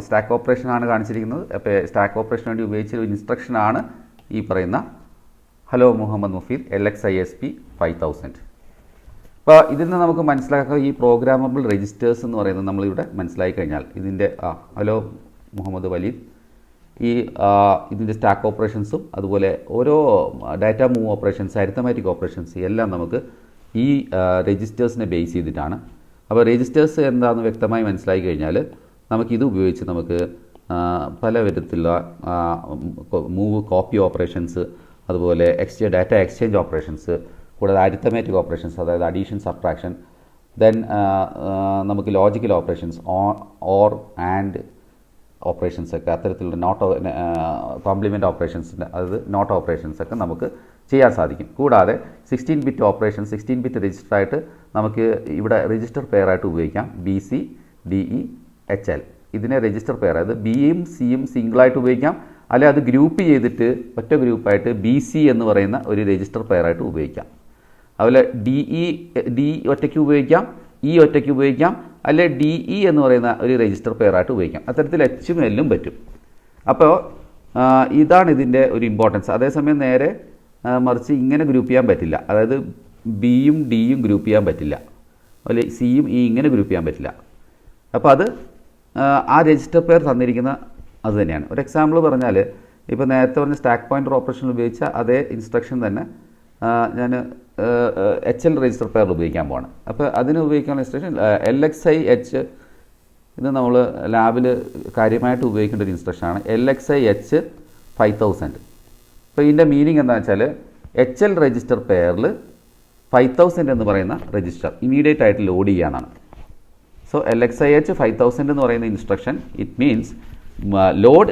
സ്റ്റാക്ക് ഓപ്പറേഷനാണ് കാണിച്ചിരിക്കുന്നത്. അപ്പോൾ സ്റ്റാക്ക് ഓപ്പറേഷന് വേണ്ടി ഉപയോഗിച്ച ഒരു ഇൻസ്ട്രക്ഷനാണ് ഈ പറയുന്ന ഹലോ മുഹമ്മദ് മുഫീദ് LXISP 5000. അപ്പോൾ ഇതിൽ നിന്ന് നമുക്ക് മനസ്സിലാക്കുക ഈ പ്രോഗ്രാമബിൾ രജിസ്റ്റേഴ്സ് എന്ന് പറയുന്നത് നമ്മളിവിടെ മനസ്സിലാക്കി കഴിഞ്ഞാൽ ഇതിൻ്റെ ഹലോ മുഹമ്മദ് വലീദ് ഈ ഇതിൻ്റെ സ്റ്റാക്ക് ഓപ്പറേഷൻസും അതുപോലെ ഓരോ data move operations, arithmetic operations എല്ലാം നമുക്ക് ഈ രജിസ്റ്റേഴ്സിനെ ബേസ് ചെയ്തിട്ടാണ്. അപ്പോൾ രജിസ്റ്റേഴ്സ് എന്താണെന്ന് വ്യക്തമായി മനസ്സിലാക്കി കഴിഞ്ഞാൽ നമുക്കിത് ഉപയോഗിച്ച് നമുക്ക് പല വിധത്തിലുള്ള മൂവ് കോപ്പി ഓപ്പറേഷൻസ്, അതുപോലെ ഡാറ്റ എക്സ്ചേഞ്ച് ഓപ്പറേഷൻസ്, കൂടാതെ അരിത്തമാറ്റിക് ഓപ്പറേഷൻസ്, അതായത് അഡീഷൻ, സബ്ട്രാക്ഷൻ, ദെൻ നമുക്ക് logical operations, or and operations ഒക്കെ, അത്തരത്തിലുള്ള കോംപ്ലിമെൻ്റ് ഓപ്പറേഷൻസിൻ്റെ അതായത് നോട്ട് ഓപ്പറേഷൻസ് ഒക്കെ നമുക്ക് ചെയ്യാൻ സാധിക്കും. കൂടാതെ 16 ബിറ്റ് ഓപ്പറേഷൻ, 16 ബിറ്റ് രജിസ്റ്ററായിട്ട് നമുക്ക് ഇവിടെ രജിസ്റ്റർ പെയറായിട്ട് ഉപയോഗിക്കാം. BC DE HL ഇതിനെ രജിസ്റ്റർ പെയർ, അതായത് ബിയും സിയും സിംഗിളായിട്ട് ഉപയോഗിക്കാം, അല്ലെങ്കിൽ അത് ഗ്രൂപ്പ് ചെയ്തിട്ട് ഒറ്റ ഗ്രൂപ്പായിട്ട് BC എന്ന് പറയുന്ന ഒരു രജിസ്റ്റർ പെയറായിട്ട് ഉപയോഗിക്കാം. അതുപോലെ DE ഒറ്റയ്ക്ക് ഉപയോഗിക്കാം, E ഒറ്റയ്ക്ക് ഉപയോഗിക്കാം, അല്ലെ DE എന്ന് പറയുന്ന ഒരു രജിസ്റ്റർ പെയറായിട്ട് ഉപയോഗിക്കാം. അത്തരത്തിൽ Hഉം Lഉം പറ്റും. അപ്പോൾ ഇതാണ് ഇതിൻ്റെ ഒരു ഇമ്പോർട്ടൻസ്. അതേസമയം നേരെ മറിച്ച് ഇങ്ങനെ ഗ്രൂപ്പ് ചെയ്യാൻ പറ്റില്ല, അതായത് ബിയും ഡിയും ഗ്രൂപ്പ് ചെയ്യാൻ പറ്റില്ല, അതുപോലെ സിയും ഇ ഇങ്ങനെ ഗ്രൂപ്പ് ചെയ്യാൻ പറ്റില്ല. അപ്പോൾ അത് ആ രജിസ്റ്റർ പെയർ തന്നിരിക്കുന്ന അത് തന്നെയാണ്. ഒരു എക്സാമ്പിൾ പറഞ്ഞാൽ, ഇപ്പോൾ നേരത്തെ പറഞ്ഞ സ്റ്റാക്ക് പോയിൻ്റർ ഓപ്പറേഷൻ ഉപയോഗിച്ച അതേ ഇൻസ്ട്രക്ഷൻ തന്നെ ഞാൻ HL രജിസ്റ്റർ പെയർ ഉപയോഗിക്കാൻ പോവാണ്. അപ്പോൾ അതിന് ഉപയോഗിക്കാനുള്ള ഇൻസ്ട്രക്ഷൻ LXIH, ഇത് നമ്മൾ ലാബിൽ കാര്യമായിട്ട് ഉപയോഗിക്കേണ്ട ഒരു ഇൻസ്ട്രക്ഷനാണ്. LXIH 5000. അപ്പോൾ ഇതിൻ്റെ മീനിങ് എന്താണെന്ന് വെച്ചാൽ HL രജിസ്റ്റർ പെയറിൽ 5000 എന്ന് പറയുന്ന രജിസ്റ്റർ ഇമീഡിയറ്റ് ആയിട്ട് ലോഡ് ചെയ്യാനാണ്. സോ LXIH 5000 എന്ന് പറയുന്ന instruction it means load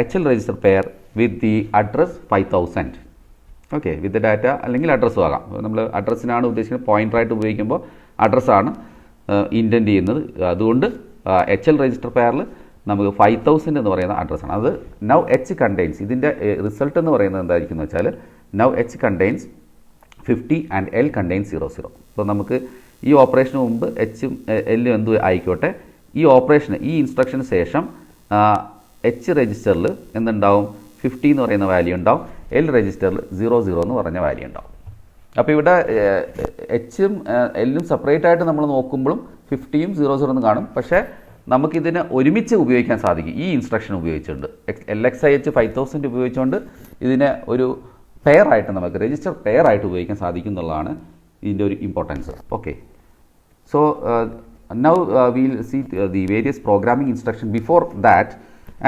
HL register pair with the address 5000. Okay, with data അല്ലെങ്കിൽ അഡ്രസ്സും ആകാം. നമ്മൾ അഡ്രസ്സിനാണ് ഉദ്ദേശിക്കുന്നത്, പോയിൻ്ററായിട്ട് ഉപയോഗിക്കുമ്പോൾ അഡ്രസ്സാണ് ഇൻറ്റൻറ്റ് ചെയ്യുന്നത്. അതുകൊണ്ട് HL രജിസ്റ്റർ പെയറിൽ നമുക്ക് 5000 എന്ന് പറയുന്ന അഡ്രസ്സാണ്. അത് നൗ H കണ്ടെയ്ൻസ്, ഇതിൻ്റെ റിസൾട്ട് എന്ന് പറയുന്നത് എന്തായിരിക്കും എന്ന് വെച്ചാൽ now H contains 50 and L contains 00. അപ്പോൾ നമുക്ക് ഈ ഓപ്പറേഷന് മുമ്പ് Hഉം Lഉം എന്ത് ആയിക്കോട്ടെ, ഈ ഓപ്പറേഷന് ഈ ഇൻസ്ട്രക്ഷന് ശേഷം H രജിസ്റ്ററിൽ എന്തുണ്ടാവും? 50 എന്ന് പറയുന്ന വാല്യൂ ഉണ്ടാവും, L രജിസ്റ്ററിൽ 00 എന്ന് പറഞ്ഞ വാല്യൂ ഉണ്ടാവും. അപ്പോൾ ഇവിടെ Hഉം Lഉം സെപ്പറേറ്റ് ആയിട്ട് നമ്മൾ നോക്കുമ്പോഴും 50യും 00 എന്ന് കാണും. പക്ഷേ നമുക്കിതിനെ ഒരുമിച്ച് ഉപയോഗിക്കാൻ സാധിക്കും ഈ ഇൻസ്ട്രക്ഷൻ ഉപയോഗിച്ചുകൊണ്ട്. LXIH 5000 ഉപയോഗിച്ചുകൊണ്ട് ഇതിനെ ഒരു പെയറായിട്ട് നമുക്ക് രജിസ്റ്റർ പെയറായിട്ട് ഉപയോഗിക്കാൻ സാധിക്കും എന്നുള്ളതാണ് ഇതിൻ്റെ ഒരു importance. Okay, so now will see the various programming instruction. Before that,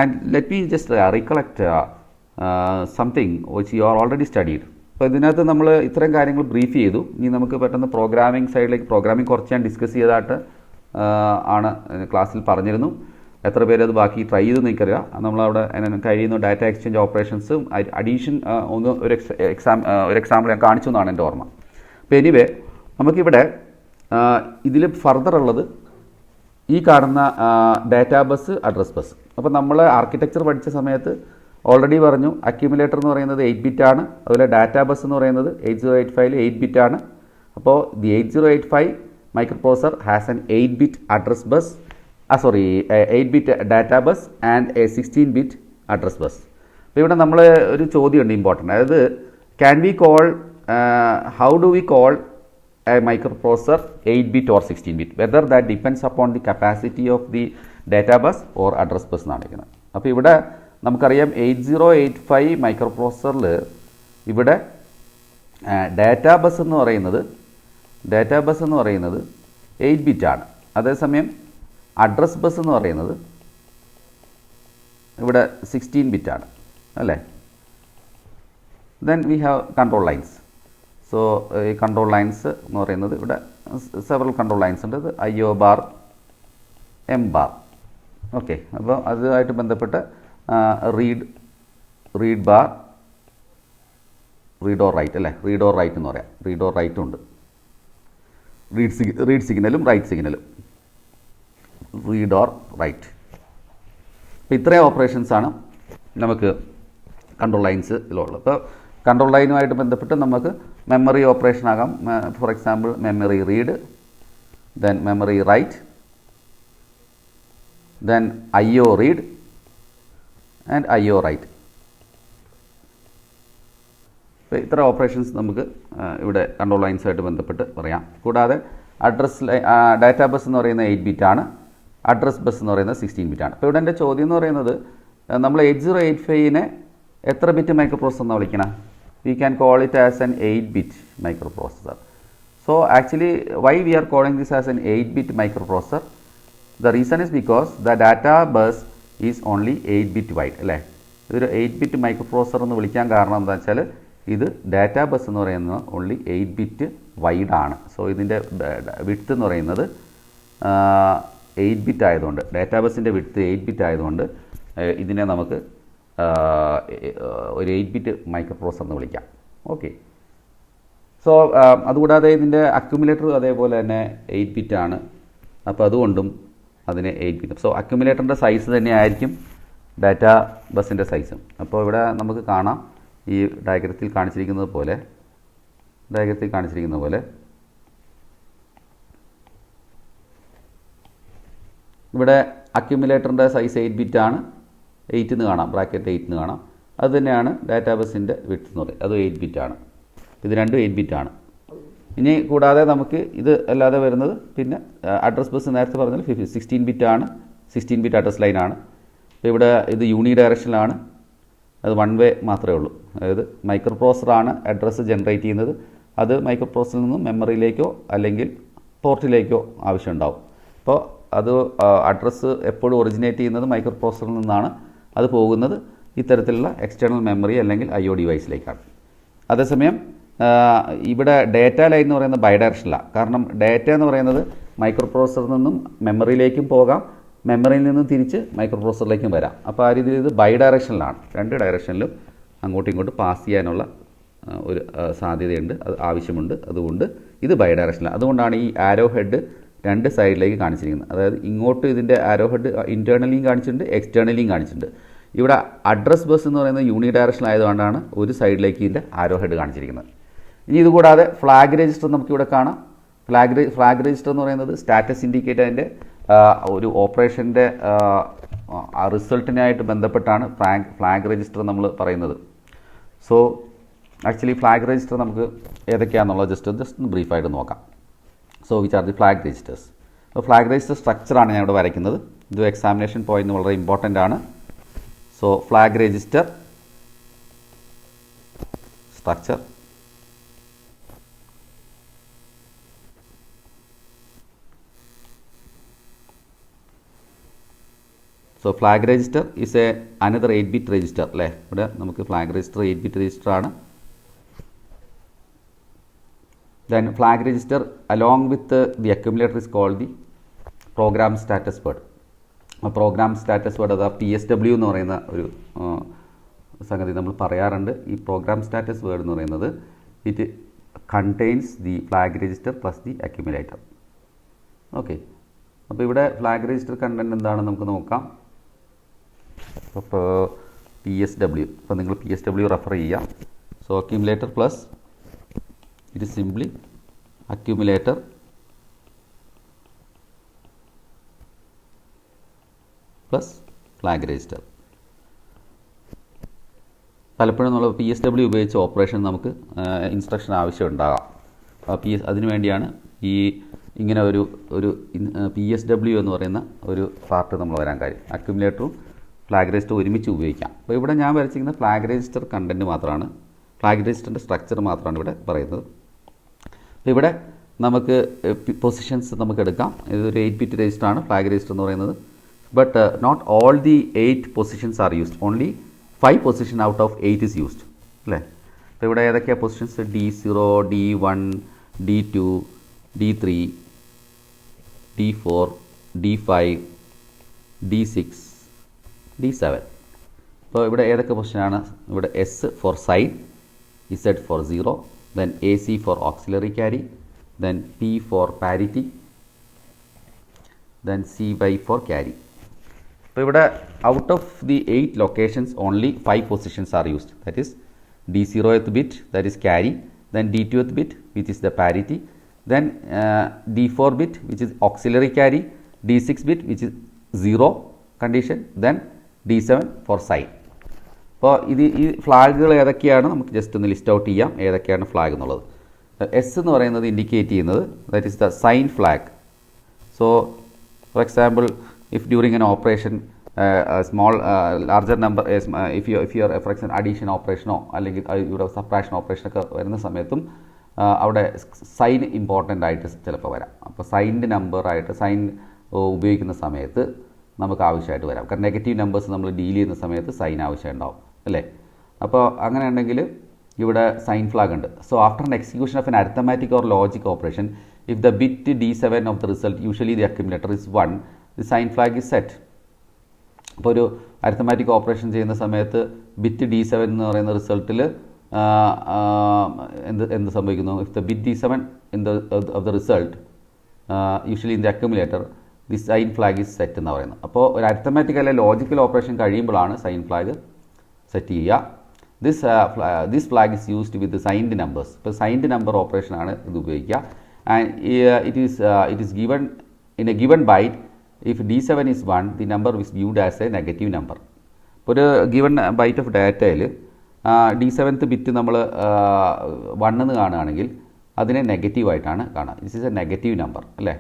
and let me just recollect something which you are already studied. അപ്പോൾ ഇതിനകത്ത് നമ്മൾ ഇത്രയും കാര്യങ്ങൾ ബ്രീഫ് ചെയ്തു. ഇനി നമുക്ക് പെട്ടെന്ന് പ്രോഗ്രാമിംഗ് സൈഡിലേക്ക്, പ്രോഗ്രാമിംഗ് കുറച്ച് ഞാൻ ഡിസ്കസ് ചെയ്തതായിട്ട് ആണ് ക്ലാസ്സിൽ പറഞ്ഞിരുന്നു. എത്ര പേര് അത് ബാക്കി ട്രൈ ചെയ്തു എനിക്കറിയാം. നമ്മളവിടെ കഴിയുന്ന ഡാറ്റ എക്സ്ചേഞ്ച് ഓപ്പറേഷൻസും അഡീഷൻ ഒരു എക്സാമ്പിൾ ഞാൻ കാണിച്ചു എന്നാണ് എൻ്റെ ഓർമ്മ. അപ്പോൾ എനിവേ നമുക്കിവിടെ ഇതിൽ ഫർദർ ഉള്ളത് ഈ കാണുന്ന ഡാറ്റാ ബസ്, അഡ്രസ് ബസ്. അപ്പോൾ നമ്മൾ ആർക്കിടെക്ചർ പഠിച്ച സമയത്ത് ഓൾറെഡി പറഞ്ഞു, അക്യുമുലേറ്റർ എന്ന് പറയുന്നത് 8 ബിറ്റ് ആണ്, അതുപോലെ ഡാറ്റാ ബസ് എന്ന് പറയുന്നത് 8085 8 ബിറ്റ് ആണ്. അപ്പോൾ the 8085 microprocessor has an 8 bit address bus, 8 bit data bus and A 16 bit address bus. അപ്പോൾ ഇവിടെ നമ്മൾ ഒരു ചോദ്യമുണ്ട് ഇമ്പോർട്ടൻ്റ്, അതായത് can we call, how do we call a microprocessor 8 bit or 16 bit, whether that depends upon the capacity of the data bus or address bus എന്നാണ് ഇരിക്കുന്നത്. അപ്പോൾ ഇവിടെ നമുക്കറിയാം 8085 മൈക്രോപ്രോസസറിൽ ഇവിടെ ഡാറ്റാ ബസ് എന്ന് പറയുന്നത് 8 ബിറ്റ് ആണ്. അതേസമയം അഡ്രസ് ബസ് എന്ന് പറയുന്നത് ഇവിടെ 16 ബിറ്റ് ആണ് അല്ലേ. Then we have control lines. So ഈ കൺട്രോൾ ലൈൻസ് എന്ന് പറയുന്നത് ഇവിടെ സെവറൽ കൺട്രോൾ ലൈൻസ് ഉണ്ട്. ഇത് IO bar M bar. Okay, അപ്പോൾ അതുമായിട്ട് ബന്ധപ്പെട്ട് read bar, read or write അല്ലേ, റീഡ് ഓർ റൈറ്റ് എന്ന് പറയാം. റീഡ് ഓർ റൈറ്റും ഉണ്ട്. റീഡ് സിഗ്നലും റൈറ്റ് സിഗ്നലും, റീഡ് ഓർ റൈറ്റ്. അപ്പോൾ ഇത്രയും ഓപ്പറേഷൻസാണ് നമുക്ക് കൺട്രോൾ ലൈൻസിലുള്ളത്. ഇപ്പോൾ കൺട്രോൾ ലൈനുമായിട്ട് ബന്ധപ്പെട്ട് നമുക്ക് മെമ്മറി ഓപ്പറേഷൻ ആകാം. For example memory read, then memory write, then IO read and IO write. അപ്പോൾ ഇത്ര ഓപ്പറേഷൻസ് നമുക്ക് ഇവിടെ കൺട്രോൾ ലൈൻസുമായിട്ട് ബന്ധപ്പെട്ട് പറയാം. കൂടാതെ ഡാറ്റാ ബസ് എന്ന് പറയുന്ന 8 ബിറ്റാണ്, അഡ്രസ് ബസ് എന്ന് പറയുന്നത് 16 ബിറ്റാണ്. അപ്പോൾ ഇവിടെ എൻ്റെ ചോദ്യം എന്ന് പറയുന്നത്, നമ്മൾ 8085നെ എത്ര ബിറ്റ് മൈക്രോ പ്രോസസ്സർ എന്ന് വിളിക്കണം? We can call it as an 8-bit microprocessor. So actually, why we are calling this as an 8-bit microprocessor? The reason is because the data bus is only 8-bit wide. അല്ലേ, ഇതൊരു 8-bit microprocessor എന്ന് വിളിക്കാൻ കാരണം എന്താ വെച്ചാൽ ഇത് data bus എന്ന് പറയുന്നത് ഓൺലി 8-bit വൈഡ് ആണ്. സോ ഇതിൻ്റെ വിഡ്ത്ത് എന്ന് പറയുന്നത് 8-bit ആയതുകൊണ്ട്, ഡാറ്റാ ബസിൻ്റെ വിഡ്ത്ത് 8-bit ആയതുകൊണ്ട് ഇതിനെ നമുക്ക് ഒരു 8-bit മൈക്രോപ്രോസസ്സർ എന്ന് വിളിക്കാം. ഓക്കെ, സോ അതുകൂടാതെ ഇതിൻ്റെ അക്യുമുലേറ്റർ അതേപോലെ തന്നെ 8-bit ആണ്. അപ്പോൾ അതുകൊണ്ടും അതിന് 8-bit. സോ അക്യുമുലേറ്ററിൻ്റെ സൈസ് തന്നെയായിരിക്കും ഡാറ്റാ ബസിൻ്റെ സൈസും. അപ്പോൾ ഇവിടെ നമുക്ക് കാണാം, ഈ ഡയഗ്രത്തിൽ കാണിച്ചിരിക്കുന്നത് പോലെ ഇവിടെ അക്യുമുലേറ്ററിൻ്റെ സൈസ് 8-bit ആണ്. 8 എന്ന് കാണാം, ബ്രാക്കറ്റ് 8 എന്ന് കാണാം. അത് തന്നെയാണ് ഡാറ്റാ ബസിൻ്റെ വിഡ്ത്ത് എന്ന് പറയും, അത് 8-bit ആണ്. ഇത് രണ്ടും 8-bit ആണ്. ഇനി കൂടാതെ നമുക്ക് ഇത് അല്ലാതെ വരുന്നത് പിന്നെ അഡ്രസ് ബസ് നേരത്തെ പറഞ്ഞാൽ 16-bit ആണ്, 16-bit അഡ്രസ് ലൈനാണ്. അപ്പോൾ ഇവിടെ ഇത് യൂണി ഡയറക്ഷനിലാണ്, അത് 1 വേ മാത്രമേ ഉള്ളൂ. അതായത് മൈക്രോ പ്രോസസ്സറാണ് അഡ്രസ്സ് ജനറേറ്റ് ചെയ്യുന്നത്. അത് മൈക്രോ പ്രോസസ്സറിൽ നിന്നും മെമ്മറിയിലേക്കോ അല്ലെങ്കിൽ പോർട്ടിലേക്കോ ആവശ്യമുണ്ടാവും. അപ്പോൾ അത് അഡ്രസ്സ് എപ്പോഴും ഒറിജിനേറ്റ് ചെയ്യുന്നത് മൈക്രോ പ്രോസസ്സറിൽ നിന്നാണ്. അത് പോകുന്നത് ഇത്തരത്തിലുള്ള എക്സ്റ്റേണൽ മെമ്മറി അല്ലെങ്കിൽ IO ഡിവൈസിലേക്കാണ്. അതേസമയം ഇവിടെ ഡാറ്റ ലൈൻ എന്ന് പറയുന്നത് ബൈഡയറക്ഷനിലാണ്. കാരണം ഡാറ്റ എന്ന് പറയുന്നത് മൈക്രോ പ്രോസസ്സറിൽ നിന്നും മെമ്മറിയിലേക്കും പോകാം, മെമ്മറിയിൽ നിന്നും തിരിച്ച് മൈക്രോ പ്രോസസ്സറിലേക്കും വരാം. അപ്പോൾ ആ രീതിയിൽ ഇത് ബൈഡയറക്ഷനിലാണ്, 2 ഡയറക്ഷനിലും അങ്ങോട്ടും ഇങ്ങോട്ടും പാസ് ചെയ്യാനുള്ള ഒരു സാധ്യതയുണ്ട്, അത് ആവശ്യമുണ്ട്. അതുകൊണ്ട് ഇത് ബൈഡയറക്ഷനിലാണ്. അതുകൊണ്ടാണ് ഈ ആരോ ഹെഡ് 2 സൈഡിലേക്ക് കാണിച്ചിരിക്കുന്നത്. അതായത് ഇങ്ങോട്ട് ഇതിൻ്റെ ആരോ ഹെഡ് ഇൻറ്റേർണലിയും കാണിച്ചിട്ടുണ്ട്, എക്സ്റ്റേർണലിയും കാണിച്ചിട്ടുണ്ട്. ഇവിടെ അഡ്രസ് ബസ് എന്ന് പറയുന്നത് യൂണി ഡയറക്ഷൻ ആയതുകൊണ്ടാണ് ഒരു സൈഡിലേക്ക് ഇതിൻ്റെ ആരോ ഹെഡ് കാണിച്ചിരിക്കുന്നത്. ഇനി ഇതുകൂടാതെ ഫ്ലാഗ് രജിസ്റ്റർ നമുക്കിവിടെ കാണാം. ഫ്ലാഗ് രജിസ്റ്റർ എന്ന് പറയുന്നത് സ്റ്റാറ്റസ് ഇൻഡിക്കേറ്ററിൻ്റെ ഒരു ഓപ്പറേഷൻ്റെ റിസൾട്ടിനായിട്ട് ബന്ധപ്പെട്ടാണ് ഫ്ലാഗ് രജിസ്റ്റർ നമ്മൾ പറയുന്നത്. സോ ആക്ച്വലി ഫ്ലാഗ് രജിസ്റ്റർ നമുക്ക് ഏതൊക്കെയാണെന്നുള്ളത് ജസ്റ്റ് ഒന്ന് ബ്രീഫായിട്ട് നോക്കാം. So which are the flag registers. അപ്പോൾ ഫ്ലാഗ് രജിസ്റ്റർ സ്ട്രക്ചറാണ് ഞാൻ ഇവിടെ വരയ്ക്കുന്നത്. ഇത് എക്സാമിനേഷൻ പോയിന്റ് വളരെ ഇമ്പോർട്ടൻ്റ് ആണ്. So flag register structure, so flag register is another 8-bit register അല്ലേ. ഇവിടെ നമുക്ക് ഫ്ലാഗ് രജിസ്റ്റർ 8-bit രജിസ്റ്റർ ആണ്. Then flag register along with the accumulator is called the program status word. Programme status word അതാ PSW എന്ന് പറയുന്ന ഒരു സംഗതി നമ്മൾ പറയാറുണ്ട്. ഈ പ്രോഗ്രാം സ്റ്റാറ്റസ് വേർഡ് എന്ന് പറയുന്നത് it contains the flag register plus the accumulator. Okay, അപ്പോൾ ഇവിടെ ഫ്ലാഗ് രജിസ്റ്റർ കണ്ടൻറ്റ് എന്താണെന്ന് നമുക്ക് നോക്കാം. അപ്പോൾ PSW, അപ്പോൾ നിങ്ങൾ PSW റെഫർ ചെയ്യാം. So accumulator plus it is simply accumulator plus flag register. പലപ്പോഴും നമ്മൾ PSW ഉപയോഗിച്ച് ഓപ്പറേഷൻ നമുക്ക് ഇൻസ്ട്രക്ഷൻ ആവശ്യമുണ്ടാകാം. അതിനു വേണ്ടിയാണ് ഈ ഇങ്ങനെ ഒരു PSW എന്ന് പറയുന്ന ഒരു പാർട്ട് നമ്മൾ വരാൻ കാര്യം. അക്യുമുലേറ്ററും ഫ്ലാഗ് രജിസ്റ്ററും ഒരുമിച്ച് ഉപയോഗിക്കാം. അപ്പോൾ ഇവിടെ ഞാൻ വരച്ചിരിക്കുന്ന ഫ്ലാഗ് രജിസ്റ്റർ കണ്ടൻറ്റ് മാത്രമാണ്, ഫ്ലാഗ് രജിസ്റ്ററിൻ്റെ സ്ട്രക്ചർ മാത്രമാണ് ഇവിടെ പറയുന്നത്. ഇവിടെ നമുക്ക് പൊസിഷൻസ് നമുക്ക് എടുക്കാം. ഇതൊരു 8-bit രജിസ്റ്റർ ആണ് ഫ്ലാഗ് രജിസ്റ്റർ എന്ന് പറയുന്നത്. But not all the 8 positions are used, only 5 position out of 8 is used അല്ലേ. അപ്പോൾ ഇവിടെ ഏതൊക്കെയാണ് positions? D0, D1, D2, D3, D4, D5, D6, D7. അപ്പോൾ ഇവിടെ ഏതൊക്കെ പൊസിഷനാണ്? ഇവിടെ S for sine, Z for 0, then AC for auxiliary carry, then P for parity, then CY for carry. അപ്പോൾ ഇവിടെ out of the 8 locations only 5 positions are used. That is D0th bit, that is carry, then D2th bit, which is the parity, then D4 bit, which is auxiliary carry, D6 bit, which is 0 condition, then D7 for sine. അപ്പോൾ ഈ ഫ്ലാഗുകൾ ഏതൊക്കെയാണ് നമുക്ക് just ഒന്ന് list out ചെയ്യാം ഏതൊക്കെയാണ് flag എന്നുള്ളത്. S എന്ന് പറയുന്നത് ഇൻഡിക്കേറ്റ് ചെയ്യുന്നത് that is the sign flag. So for example, if during an operation a small larger number is if you are for example addition operation അല്ലെങ്കിൽ ഇവിടെ സബ്ട്രാക്ഷൻ ഓപ്പറേഷൻ ഒക്കെ വരുന്ന സമയത്തും അവിടെ സൈൻ ഇമ്പോർട്ടൻ്റ് ആയിട്ട് ചിലപ്പോൾ വരാം. അപ്പോൾ സൈനിൻ്റെ നമ്പറായിട്ട് സൈൻ ഉപയോഗിക്കുന്ന സമയത്ത് നമുക്ക് ആവശ്യമായിട്ട് വരാം. കാരണം നെഗറ്റീവ് നമ്പേഴ്സ് നമ്മൾ ഡീൽ ചെയ്യുന്ന സമയത്ത് സൈൻ ആവശ്യമുണ്ടാവും അല്ലേ. അപ്പോൾ അങ്ങനെ ഉണ്ടെങ്കിൽ ഇവിടെ സൈൻ ഫ്ലാഗ് ഉണ്ട്. So after an execution of an arithmetic or logic operation, if the bit D7 of the result, usually the accumulator is 1, the sign flag is set. അപ്പോൾ ഒരു അരിത്തമാറ്റിക് ഓപ്പറേഷൻ ചെയ്യുന്ന സമയത്ത് ബിറ്റ് D7 എന്ന് പറയുന്ന റിസൾട്ടിൽ എന്ത് സംഭവിക്കുന്നു? If the bit D7 of the result usually in the accumulator the sign flag is set എന്ന് പറയുന്നത്. അപ്പോൾ ഒരു അരിത്തമാറ്റിക് അല്ലെങ്കിൽ ലോജിക്കൽ ഓപ്പറേഷൻ കഴിയുമ്പോഴാണ് സൈൻ ഫ്ലാഗ് സെറ്റ് ചെയ്യുക. This flag is used with signed numbers. ഇപ്പോൾ സൈൻഡ് നമ്പർ ഓപ്പറേഷനാണ് ഇത് ഉപയോഗിക്കുക. And it is given in a given byte. If D7 is 1, the number is viewed as a negative number. ഇപ്പോൾ ഒരു given byte of ഡാറ്റയിൽ D7th bit നമ്മൾ 1 എന്ന് കാണുകയാണെങ്കിൽ അതിനെ നെഗറ്റീവായിട്ടാണ് കാണുക. This is A negative number അല്ലേ.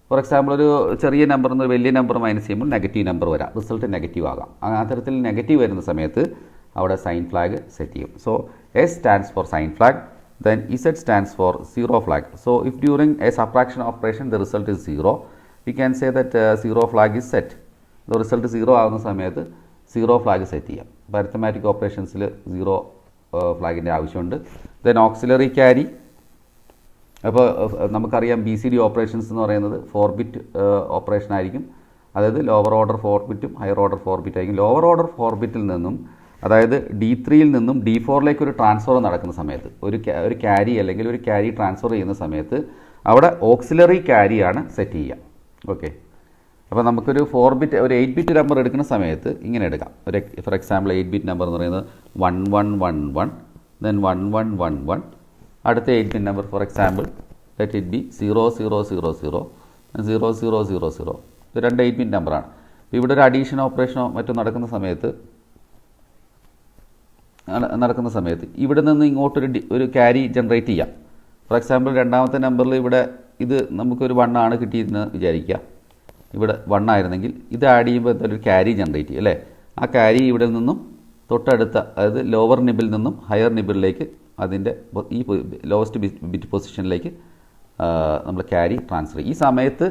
ഫോർ എക്സാമ്പിൾ ഒരു ചെറിയ നമ്പർ നിന്ന് വലിയ നമ്പർ മൈനസ് ചെയ്യുമ്പോൾ നെഗറ്റീവ് നമ്പർ വരാം, റിസൾട്ട് നെഗറ്റീവ് ആകാം. അത്തരത്തിൽ നെഗറ്റീവ് വരുന്ന സമയത്ത് അവിടെ സൈൻ ഫ്ലാഗ് സെറ്റ് ചെയ്യും. So S stands for sign flag, then Z stands for zero flag. So if during a subtraction operation the result is 0, we can say that zero flag is set. The result 0 ആകുന്ന സമയത്ത് zero flag set ചെയ്യാം. അപ്പോൾ arithmetic ഓപ്പറേഷൻസിൽ zero ഫ്ലാഗിൻ്റെ ആവശ്യമുണ്ട്. Then auxiliary carry. അപ്പോൾ നമുക്കറിയാം BCD operations എന്ന് പറയുന്നത് 4 bit operation ആയിരിക്കും. അതായത് ലോവർ ഓർഡർ 4 ബിറ്റും ഹയർ ഓർഡർ 4 ബിറ്റ് ആയിരിക്കും. ലോവർ ഓർഡർ 4 ബിറ്റിൽ നിന്നും അതായത് D3യിൽ നിന്നും D4ലേക്ക് ഒരു ട്രാൻസ്ഫർ നടക്കുന്ന സമയത്ത് ഒരു ക്യാരി അല്ലെങ്കിൽ ഒരു ക്യാരി ട്രാൻസ്ഫർ ചെയ്യുന്ന സമയത്ത് അവിടെ ഓക്സിലറി ക്യാരിയാണ് സെറ്റ് ചെയ്യുക. ഓക്കെ, അപ്പോൾ നമുക്കൊരു 4 ബിറ്റ് ഒരു 8 ബിറ്റ് നമ്പർ എടുക്കുന്ന സമയത്ത് ഇങ്ങനെ എടുക്കാം. ഒരു ഫോർ എക്സാമ്പിൾ 8 ബിറ്റ് നമ്പർ എന്ന് പറയുന്നത് 1111, ദെൻ 1111. അടുത്ത 8 bit number for example let it be 0000, 0000. ഇത് രണ്ട് 8 ബിറ്റ് നമ്പറാണ്. ഇപ്പോൾ ഇവിടെ ഒരു അഡീഷൻ ഓപ്പറേഷനോ മറ്റോ നടക്കുന്ന സമയത്ത് ഇവിടെ നിന്ന് ഇങ്ങോട്ടൊരു ക്യാരി ജനറേറ്റ് ചെയ്യാം. ഫോർ എക്സാമ്പിൾ രണ്ടാമത്തെ നമ്പറിൽ ഇവിടെ ഇത് നമുക്കൊരു 1 ആണ് കിട്ടിയെന്ന് വിചാരിക്കുക. ഇവിടെ 1 ആയിരുന്നെങ്കിൽ ഇത് ആഡ് ചെയ്യുമ്പോൾ എന്തായാലും ഒരു ക്യാരി ജനറേറ്റ് ചെയ്യും അല്ലേ. ആ ക്യാരി ഇവിടെ നിന്നും തൊട്ടടുത്ത അതായത് ലോവർ നിബിൽ നിന്നും ഹയർ നിബിളിലേക്ക് അതിൻ്റെ ഈ ലോവസ്റ്റ് ബിറ്റ് പൊസിഷനിലേക്ക് നമ്മൾ ക്യാരി ട്രാൻസ്ഫർ ചെയ്യും. ഈ സമയത്ത്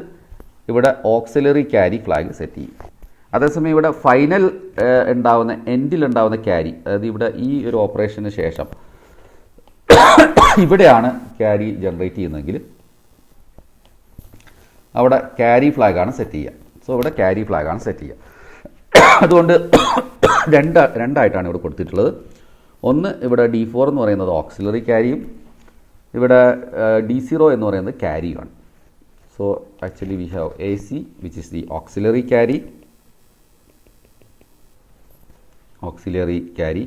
ഇവിടെ ഓക്സിലറി ക്യാരി ഫ്ലാഗ് സെറ്റ് ചെയ്യും. അതേസമയം ഇവിടെ ഫൈനൽ ഉണ്ടാവുന്ന എൻഡിലുണ്ടാവുന്ന ക്യാരി, അതായത് ഇവിടെ ഈ ഒരു ഓപ്പറേഷന് ശേഷം ഇവിടെയാണ് ക്യാരി ജനറേറ്റ് ചെയ്യുന്നതെങ്കിൽ അവിടെ ക്യാരി ഫ്ലാഗാണ് സെറ്റ് ചെയ്യുക. സോ ഇവിടെ ക്യാരി ഫ്ലാഗാണ് സെറ്റ് ചെയ്യുക. അതുകൊണ്ട് രണ്ടായിട്ടാണ് ഇവിടെ കൊടുത്തിട്ടുള്ളത്. ഒന്ന് ഇവിടെ D4 എന്ന് പറയുന്നത് ഓക്സിലറി ക്യാരിയും ഇവിടെ D0 എന്ന് പറയുന്നത് ക്യാരിയുമാണ്. So actually we have AC which is the auxiliary carry, auxiliary carry,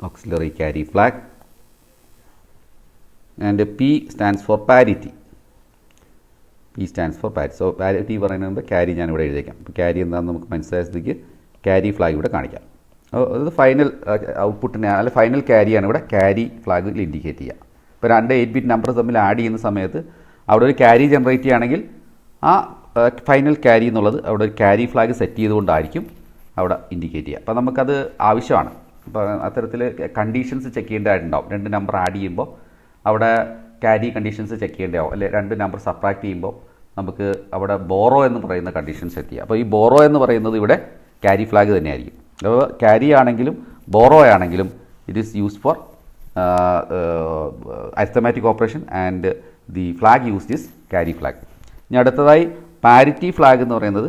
auxiliary carry flag, and P stands for parity. P stands for parity. So parity പറയുന്നത് carry ഞാൻ ഇവിടെ എഴുതിയേക്കാം. അപ്പോൾ carry എന്താണെന്ന് നമുക്ക് മനസ്സിലായതിലേക്ക് carry flag ഇവിടെ കാണിക്കാം. അത് ഫൈനൽ ഔട്ട്പുട്ടിനെ അല്ല ഫൈനൽ ക്യാരിയാണ് ഇവിടെ ക്യാരി ഫ്ലാഗിൽ ഇൻഡിക്കേറ്റ് ചെയ്യുക. ഇപ്പോൾ രണ്ട് 8 ബിറ്റ് നമ്പർ തമ്മിൽ ആഡ് ചെയ്യുന്ന സമയത്ത് അവിടെ ഒരു ക്യാരി ജനറേറ്റ് ചെയ്യുകയാണെങ്കിൽ ആ ഫൈനൽ ക്യാരി എന്നുള്ളത് അവിടെ ഒരു ക്യാരി ഫ്ലാഗ് സെറ്റ് ചെയ്തുകൊണ്ടായിരിക്കും അവിടെ ഇൻഡിക്കേറ്റ് ചെയ്യുക. അപ്പോൾ നമുക്കത് ആവശ്യമാണ്. അപ്പോൾ അത്തരത്തിൽ കണ്ടീഷൻസ് ചെക്ക് ചെയ്യേണ്ടതായിട്ടുണ്ടാവും. രണ്ട് നമ്പർ ആഡ് ചെയ്യുമ്പോൾ അവിടെ ക്യാരി കണ്ടീഷൻസ് ചെക്ക് ചെയ്യേണ്ടതാവും. അല്ലെ രണ്ട് നമ്പർ സബ്ട്രാക്ട് ചെയ്യുമ്പോൾ നമുക്ക് അവിടെ ബോറോ എന്ന് പറയുന്ന കണ്ടീഷൻ സെറ്റ് ചെയ്യാം. അപ്പോൾ ഈ ബോറോ എന്ന് പറയുന്നത് ഇവിടെ ക്യാരി ഫ്ലാഗ് തന്നെയായിരിക്കും. അപ്പോൾ ക്യാരി ആണെങ്കിലും ബോറോ ആണെങ്കിലും it is used for arithmetic operation and the flag used is carry flag. ഇനി അടുത്തതായി പാരിറ്റി ഫ്ലാഗ് എന്ന് പറയുന്നത്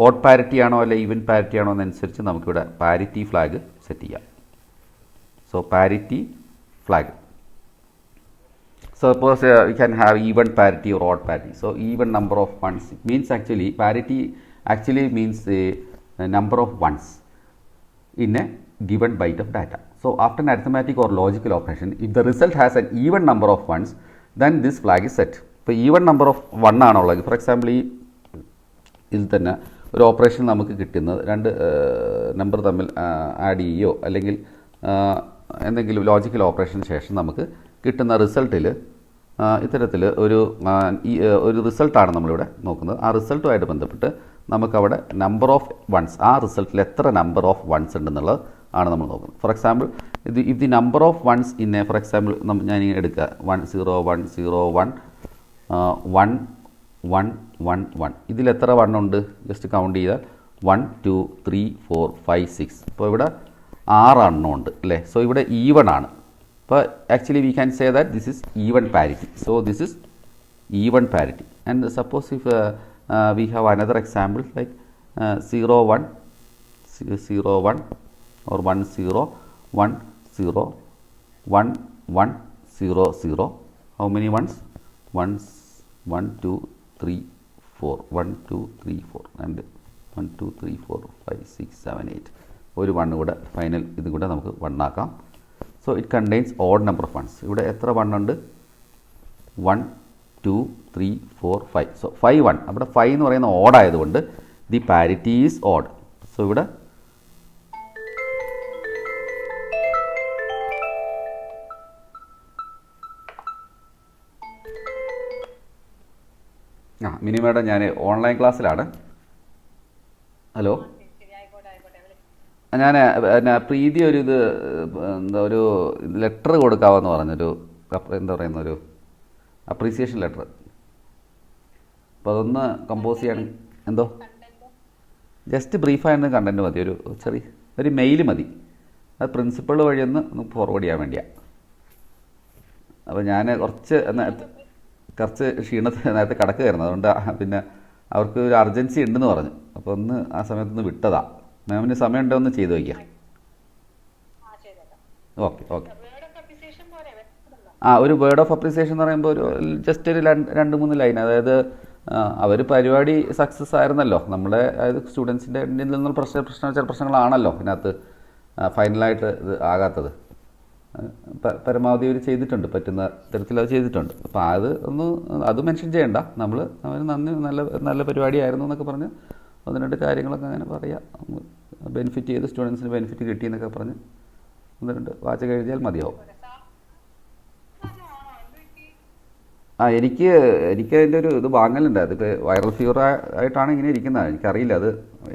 ഓഡ് പാരിറ്റി ആണോ അല്ലെ ഈവൻ പാരിറ്റി ആണോ എന്നനുസരിച്ച് നമുക്കിവിടെ പാരിറ്റി ഫ്ലാഗ് സെറ്റ് ചെയ്യാം. So parity flag. Suppose we can have even parity or odd parity. So even number of ones, it means actually parity actually means the number of ones in a given byte of data. So after an arithmetic or logical operation, if the result has an even number of ones, then this flag is set. ഇപ്പോൾ even number of 1 ആണുള്ളത്. For example ഈ ഇതിൽ തന്നെ ഒരു operation നമുക്ക് കിട്ടുന്നത് രണ്ട് number തമ്മിൽ ആഡ് ചെയ്യുകയോ അല്ലെങ്കിൽ എന്തെങ്കിലും ലോജിക്കൽ ഓപ്പറേഷന് ശേഷം നമുക്ക് കിട്ടുന്ന റിസൾട്ടിൽ ഇത്തരത്തിൽ ഒരു റിസൾട്ടാണ് നമ്മളിവിടെ നോക്കുന്നത്. ആ റിസൾട്ടുമായിട്ട് ബന്ധപ്പെട്ട് നമുക്കവിടെ നമ്പർ ഓഫ് വൺസ്, ആ റിസൾട്ടിൽ എത്ര നമ്പർ ഓഫ് വൺസ് ഉണ്ടെന്നുള്ളത് ആണ് നമ്മൾ നോക്കുന്നത്. For example if the number of ones in for example ഞാനിങ്ങനെ എടുക്കുക 1 0 1 0 1 1 1 1 1 ഇതിൽ എത്ര 1 ഉണ്ട് ജസ്റ്റ് കൗണ്ട് ചെയ്താൽ 1 2 3 4 5 6. ഇപ്പോൾ ഇവിടെ 6 എണ്ണം ഉണ്ട് അല്ലേ. സോ ഇവിടെ ഈവൺ ആണ്. അപ്പോൾ actually we can say that this is even parity. So this is even parity. And suppose if we have another example like 0 1 0 1 or 1 0 1 0 1 1 0 0. How many ones? 1 2 3 4 1 2 3 4 and 1 2 3 4 5 6 7 8. ഒരു 1 കൂടെ ഫൈനൽ ഇത് കൂടെ നമുക്ക് 1 ആക്കാം. So it contains odd number of ones. ഇവിടെ എത്ര 1 ഉണ്ട്? 1 2 3 4 5. So 5 1. അവിടെ 5 എന്ന് പറയുന്ന ഓഡ് ആയതുകൊണ്ട് the parity is odd. So ഇവിടെ മിനിമേഡം ഞാൻ ഓൺലൈൻ ക്ലാസ്സിലാണ്. ഹലോ, ഞാൻ പ്രീതി ഒരു എന്താ ഒരു ലെറ്റർ കൊടുക്കാമെന്ന് പറഞ്ഞൊരു എന്താ പറയുന്ന ഒരു അപ്രീസിയേഷൻ ലെറ്റർ. അപ്പോൾ അതൊന്ന് കമ്പോസ് ചെയ്യണം. എന്തോ ജസ്റ്റ് ബ്രീഫായിരുന്നു കണ്ടൻറ്റ് മതി. ഒരു മെയിൽ മതി. അത് പ്രിൻസിപ്പൾ വഴിയൊന്ന് ഫോർവേഡ് ചെയ്യാൻ വേണ്ടിയാണ്. അപ്പോൾ ഞാൻ കുറച്ച് ക്ഷീണത്തിൽ നേരത്തെ കിടക്കുകയായിരുന്നു. അതുകൊണ്ട് പിന്നെ അവർക്ക് ഒരു അർജൻസി ഉണ്ടെന്ന് പറഞ്ഞു. അപ്പോൾ ഒന്ന് ആ സമയത്തൊന്ന് വിട്ടതാ. മാമിന് സമയമുണ്ടോ ഒന്ന് ചെയ്ത് വയ്ക്കാം. Okay okay. ഒരു വേർഡ് ഓഫ് അപ്രീസിയേഷൻ എന്ന് പറയുമ്പോൾ ഒരു ജസ്റ്റ് ഒരു 2-3 ലൈൻ. അതായത് അവർ പരിപാടി സക്സസ് ആയിരുന്നല്ലോ. നമ്മുടെ അതായത് സ്റ്റുഡൻസിൻ്റെ നിന്നുള്ള ചില പ്രശ്നങ്ങളാണല്ലോ ഇതിനകത്ത് ഫൈനലായിട്ട് ഇത് ആകാത്തത്. പരമാവധി അവർ ചെയ്തിട്ടുണ്ട്, പറ്റുന്ന തരത്തിൽ അത് ചെയ്തിട്ടുണ്ട്. അപ്പോൾ അത് മെൻഷൻ ചെയ്യണ്ട. അവർ നല്ല പരിപാടിയായിരുന്നു എന്നൊക്കെ പറഞ്ഞ് 1-2 കാര്യങ്ങളൊക്കെ അങ്ങനെ പറയാം. ബെനിഫിറ്റ് ചെയ്ത് സ്റ്റുഡൻസിന് ബെനിഫിറ്റ് കിട്ടിയെന്നൊക്കെ പറഞ്ഞ് 1-2 വാചകം എഴുതിയാൽ മതിയാവും. എനിക്ക് അതിൻ്റെ ഒരു ഇത് വാങ്ങലുണ്ട്. അതിപ്പോൾ വൈറൽ ഫീവർ ആയിട്ടാണ് ഇങ്ങനെ ഇരിക്കുന്നത്. എനിക്കറിയില്ല അത്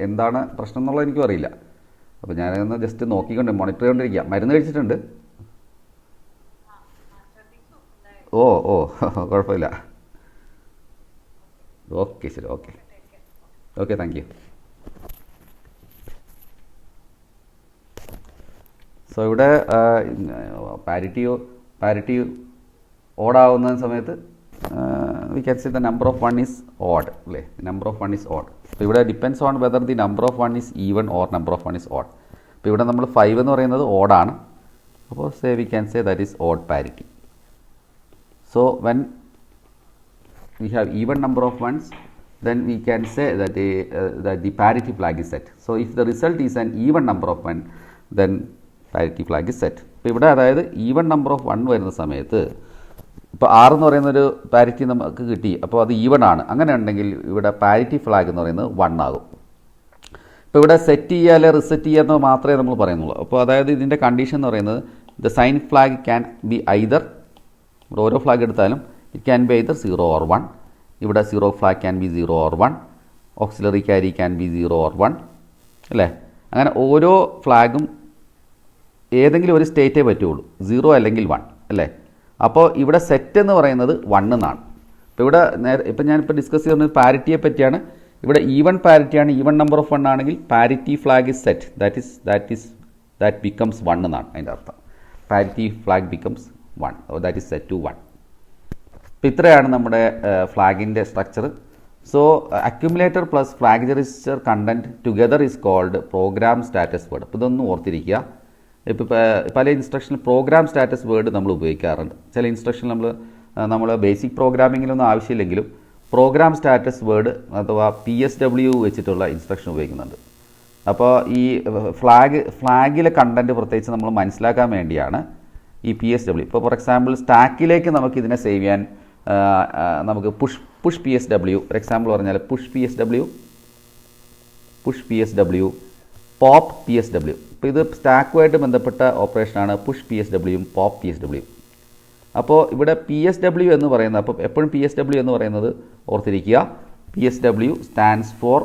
എന്താണ് പ്രശ്നം എന്നുള്ളത് എനിക്കും അറിയില്ല. അപ്പോൾ ഞാനതൊന്ന് ജസ്റ്റ് നോക്കിക്കൊണ്ട് മോണിറ്റർ ചെയ്തുകൊണ്ടിരിക്കുക. മരുന്ന് കഴിച്ചിട്ടുണ്ട്. ഓ കുഴപ്പമില്ല. ഓക്കെ ശരി. Okay thank you. സോ ഇവിടെ പാരിറ്റി ഓഡാവുന്ന സമയത്ത് we can say the number of 1 is odd അല്ലേ. Number of 1 is odd. അപ്പോൾ ഇവിടെ depends on whether the number of 1 is even or number of 1 is odd. അപ്പോൾ ഇവിടെ നമ്മൾ 5 എന്ന് പറയുന്നത് ഓഡാണ്. അപ്പോൾ we can say that is odd parity. So when we have even number of ones, then we can say that the parity flag is set. So if the result is an even number of 1, then parity flag is set. ഇപ്പോൾ ഇവിടെ അതായത് even number of 1 വരുന്ന സമയത്ത് ഇപ്പോൾ 6 എന്ന് പറയുന്നൊരു parity നമുക്ക് കിട്ടി. അപ്പോൾ അത് ഈവൺ ആണ്. അങ്ങനെ ഉണ്ടെങ്കിൽ ഇവിടെ പാരിറ്റി ഫ്ലാഗ് എന്ന് പറയുന്നത് 1 ആകും. ഇപ്പോൾ ഇവിടെ സെറ്റ് ചെയ്യുക അല്ലെ റിസെറ്റ് ചെയ്യുക എന്ന് മാത്രമേ നമ്മൾ പറയുന്നുള്ളൂ. അപ്പോൾ അതായത് ഇതിൻ്റെ കണ്ടീഷൻ എന്ന് പറയുന്നത് the sign flag can be either, ഇവിടെ ഓരോ ഫ്ലാഗ് എടുത്താലും it can be either 0 or 1. ഇവിടെ 0 flag can be 0 or 1. Auxiliary carry can be 0 or 1 അല്ലേ. അങ്ങനെ ഓരോ ഫ്ലാഗും ഏതെങ്കിലും ഒരു സ്റ്റേറ്റേ പറ്റുള്ളൂ, 0 അല്ലെങ്കിൽ 1 അല്ലേ. അപ്പോൾ ഇവിടെ സെറ്റ് എന്ന് പറയുന്നത് 1 എന്നാണ്. ഇപ്പോൾ ഇവിടെ ഞാനിപ്പോൾ ഡിസ്കസ് ചെയ്യുന്നത് പാരിറ്റിയെ പറ്റിയാണ്. ഇവിടെ ഈവൺ പാരിറ്റി ആണ്, ഈവൺ നമ്പർ ഓഫ് 1 ആണെങ്കിൽ parity flag is set, that becomes 1 എന്നാണ് അതിൻ്റെ അർത്ഥം. Parity flag becomes 1, that is set to 1. അപ്പോൾ ഇത്രയാണ് നമ്മുടെ ഫ്ലാഗിൻ്റെ structure. So accumulator plus flag register content together is called program status word. അപ്പോൾ ഇതൊന്നും ഓർത്തിരിക്കുക. ഇപ്പോൾ പല ഇൻസ്ട്രക്ഷനിൽ പ്രോഗ്രാം സ്റ്റാറ്റസ് വേർഡ് നമ്മൾ ഉപയോഗിക്കാറുണ്ട്. ചില ഇൻസ്ട്രക്ഷൻ നമ്മൾ ബേസിക് പ്രോഗ്രാമിങ്ങിലൊന്നും ആവശ്യമില്ലെങ്കിലും പ്രോഗ്രാം സ്റ്റാറ്റസ് വേർഡ് അഥവാ PSW വെച്ചിട്ടുള്ള ഇൻസ്ട്രക്ഷൻ ഉപയോഗിക്കുന്നുണ്ട്. അപ്പോൾ ഈ ഫ്ലാഗിലെ കണ്ടൻറ്റ് പ്രത്യേകിച്ച് നമ്മൾ മനസ്സിലാക്കാൻ വേണ്ടിയാണ് ഈ PSW. ഇപ്പോൾ ഫോർ എക്സാമ്പിൾ സ്റ്റാക്കിലേക്ക് നമുക്ക് ഇതിനെ സേവ് ചെയ്യാൻ നമുക്ക് പുഷ് PSW, ഒരു എക്സാമ്പിൾ പറഞ്ഞാൽ പുഷ് PSW, പോപ്പ് PSW. ഇപ്പോൾ ഇത് സ്റ്റാക്കുമായിട്ട് ബന്ധപ്പെട്ട ഓപ്പറേഷനാണ് പുഷ് PSW യും പോപ്പ് PSW. അപ്പോൾ ഇവിടെ PSW എന്ന് പറയുന്നത്, അപ്പോൾ എപ്പോഴും PSW എന്ന് പറയുന്നത് ഓർത്തിരിക്കുക, PSW stands for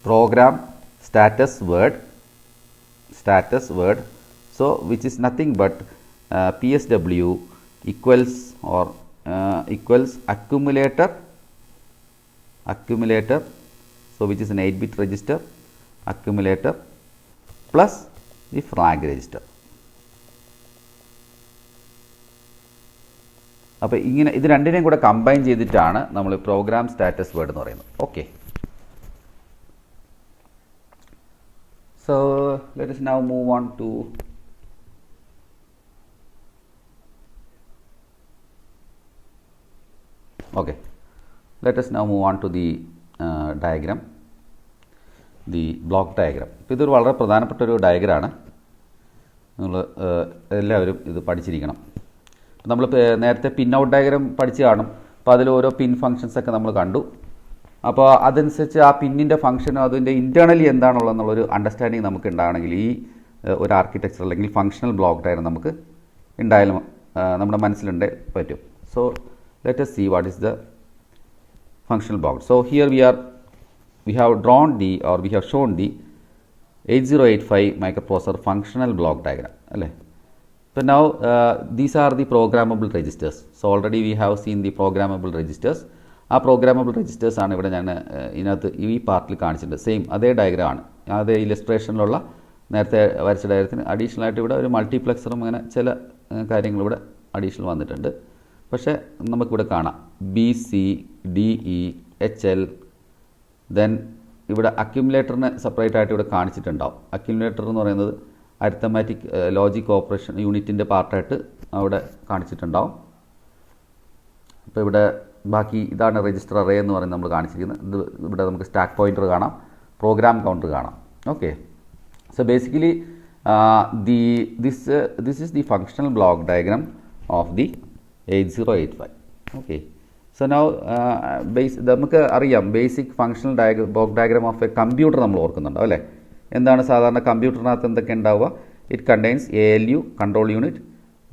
programme status word. So which is nothing but PSW equals accumulator, so which is an 8-bit register, accumulator plus the flag register. അപ്പോൾ ഇങ്ങനെ ഇത് രണ്ടിനെയും കൂടെ കമ്പൈൻ ചെയ്തിട്ടാണ് നമ്മൾ പ്രോഗ്രാം സ്റ്റാറ്റസ് വേർഡ് എന്ന് പറയുന്നത്. Okay, so let us now move on to the diagram, the block diagram. ഇപ്പോൾ ഇതൊരു വളരെ പ്രധാനപ്പെട്ട ഒരു ഡയഗ്രാമാണ്. നിങ്ങൾ എല്ലാവരും ഇത് പഠിച്ചിരിക്കണം. നമ്മൾ നേരത്തെ പിൻ ഔട്ട് ഡയഗ്രാം പഠിച്ച് കാണും. അപ്പോൾ അതിൽ ഓരോ പിൻ ഫങ്ഷൻസൊക്കെ നമ്മൾ കണ്ടു. അപ്പോൾ അതനുസരിച്ച് ആ പിന്നിൻ്റെ ഫംഗ്ഷനും അതിൻ്റെ ഇൻറ്റേർണലി എന്താണുള്ളതെന്നുള്ളൊരു അണ്ടർസ്റ്റാൻഡിങ് നമുക്ക് ഉണ്ടാകണമെങ്കിൽ ഈ ഒരു ആർക്കിടെക്ചർ അല്ലെങ്കിൽ ഫങ്ഷണൽ ബ്ലോക്ക് ഡയഗ്രാം നമുക്ക് ഉണ്ടായാലും നമ്മുടെ മനസ്സിലുണ്ടേ പറ്റും. So let us see what is the functional block. So here we have shown the 8085 microprocessor functional block diagram. So now these are the programmable registers. So already we have seen the programmable registers. ആ programmable registers ആണ് ഇവിടെ ഞാൻ ഇതിനകത്ത് ഈ പാർട്ടിൽ കാണിച്ചിട്ടുണ്ട്. Same അതേ diagram ആണ്, അതേ ഇലസ്ട്രേഷനിലുള്ള നേരത്തെ വരച്ച ഡയഗ്രത്തിന് അഡീഷണൽ ആയിട്ട് ഇവിടെ ഒരു മൾട്ടിപ്ലക്സറും അങ്ങനെ ചില കാര്യങ്ങൾ ഇവിടെ അഡീഷണൽ വന്നിട്ടുണ്ട്. പക്ഷേ നമുക്കിവിടെ കാണാം BC DE HL. ദെൻ ഇവിടെ അക്യുമുലേറ്ററിനെ സെപ്പറേറ്റ് ആയിട്ട് ഇവിടെ കാണിച്ചിട്ടുണ്ടാവും. അക്യുമുലേറ്റർ എന്ന് പറയുന്നത് അരിത്തമാറ്റിക് ലോജിക് ഓപ്പറേഷൻ യൂണിറ്റിൻ്റെ പാർട്ടായിട്ട് അവിടെ കാണിച്ചിട്ടുണ്ടാവും. അപ്പോൾ ഇവിടെ ബാക്കി ഇതാണ് രജിസ്റ്റർ അറേ എന്ന് പറയുന്നത് നമ്മൾ കാണിച്ചിരിക്കുന്നത്. ഇവിടെ നമുക്ക് സ്റ്റാക്ക് പോയിൻ്റർ കാണാം, പ്രോഗ്രാം കൗണ്ടർ കാണാം. Okay, so basically this is the functional block diagram of the 8085. Okay, so now നമുക്ക് അറിയാം basic functional block diagram of a computer നമ്മൾ ഓർക്കുന്നുണ്ടോ അല്ലേ? എന്താണ് സാധാരണ കമ്പ്യൂട്ടറിനകത്ത് എന്തൊക്കെ ഉണ്ടാവുക? It contains ALU control unit,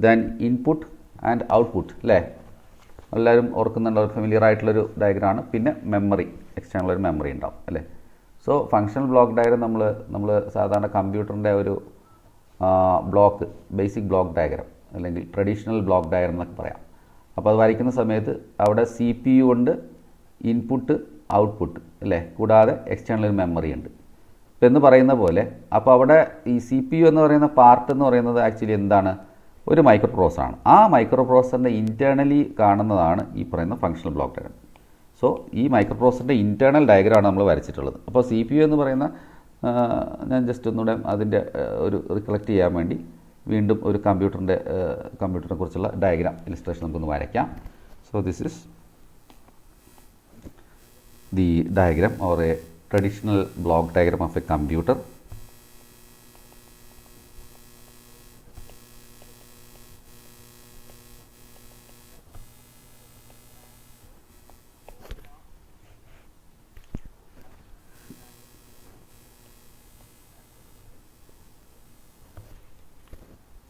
then input and output അല്ലേ? എല്ലാവരും ഓർക്കുന്നുണ്ടോ? ഫെമിലിയർ ആയിട്ടുള്ളൊരു ഡയഗ്രാമാണ്. പിന്നെ മെമ്മറി, എക്സ്റ്റേണൽ ഒരു മെമ്മറി ഉണ്ടാവും അല്ലേ? സോ ഫങ്ഷണൽ ബ്ലോക്ക് ഡയഗ്രാം നമ്മൾ സാധാരണ കമ്പ്യൂട്ടറിൻ്റെ ഒരു ബ്ലോക്ക്, ബേസിക് ബ്ലോക്ക് ഡയഗ്രാം അല്ലെങ്കിൽ ട്രഡീഷണൽ ബ്ലോക്ക് ഡയഗ്രാം എന്നൊക്കെ പറയാം. അപ്പോൾ അത് വരയ്ക്കുന്ന സമയത്ത് അവിടെ CPU ഉണ്ട്, ഇൻപുട്ട് ഔട്ട്പുട്ട് അല്ലേ, കൂടാതെ എക്സ്റ്റേണൽ ഒരു മെമ്മറി ഉണ്ട് എന്ന് പറയുന്ന പോലെ. അപ്പോൾ അവിടെ ഈ CPU എന്ന് പറയുന്ന പാർട്ട് എന്ന് പറയുന്നത് ആക്ച്വലി എന്താണ്? ഒരു മൈക്രോ പ്രോസസ്സറാണ്. ആ മൈക്രോ പ്രോസസ്സറിൻ്റെ ഇൻറ്റേർണലി കാണുന്നതാണ് ഈ പറയുന്ന ഫങ്ഷണൽ ബ്ലോക്ക് ഡയഗ്രാം. സോ ഈ മൈക്രോ പ്രോസസ്സറിൻ്റെ ഇൻറ്റേർണൽ ഡയഗ്രാമാണ് നമ്മൾ വരച്ചിട്ടുള്ളത്. അപ്പോൾ CPU എന്ന് പറയുന്ന ഞാൻ ജസ്റ്റ് ഒന്നുകൂടെ അതിൻ്റെ ഒരു റിക്കളക്ട് ചെയ്യാൻ വേണ്ടി വീണ്ടും ഒരു കമ്പ്യൂട്ടറിനെ കുറിച്ചുള്ള ഡയഗ്രാം ഇലിസ്ട്രേഷൻ നമുക്കൊന്ന് വരയ്ക്കാം. So this is the diagram or A traditional block diagram of a computer.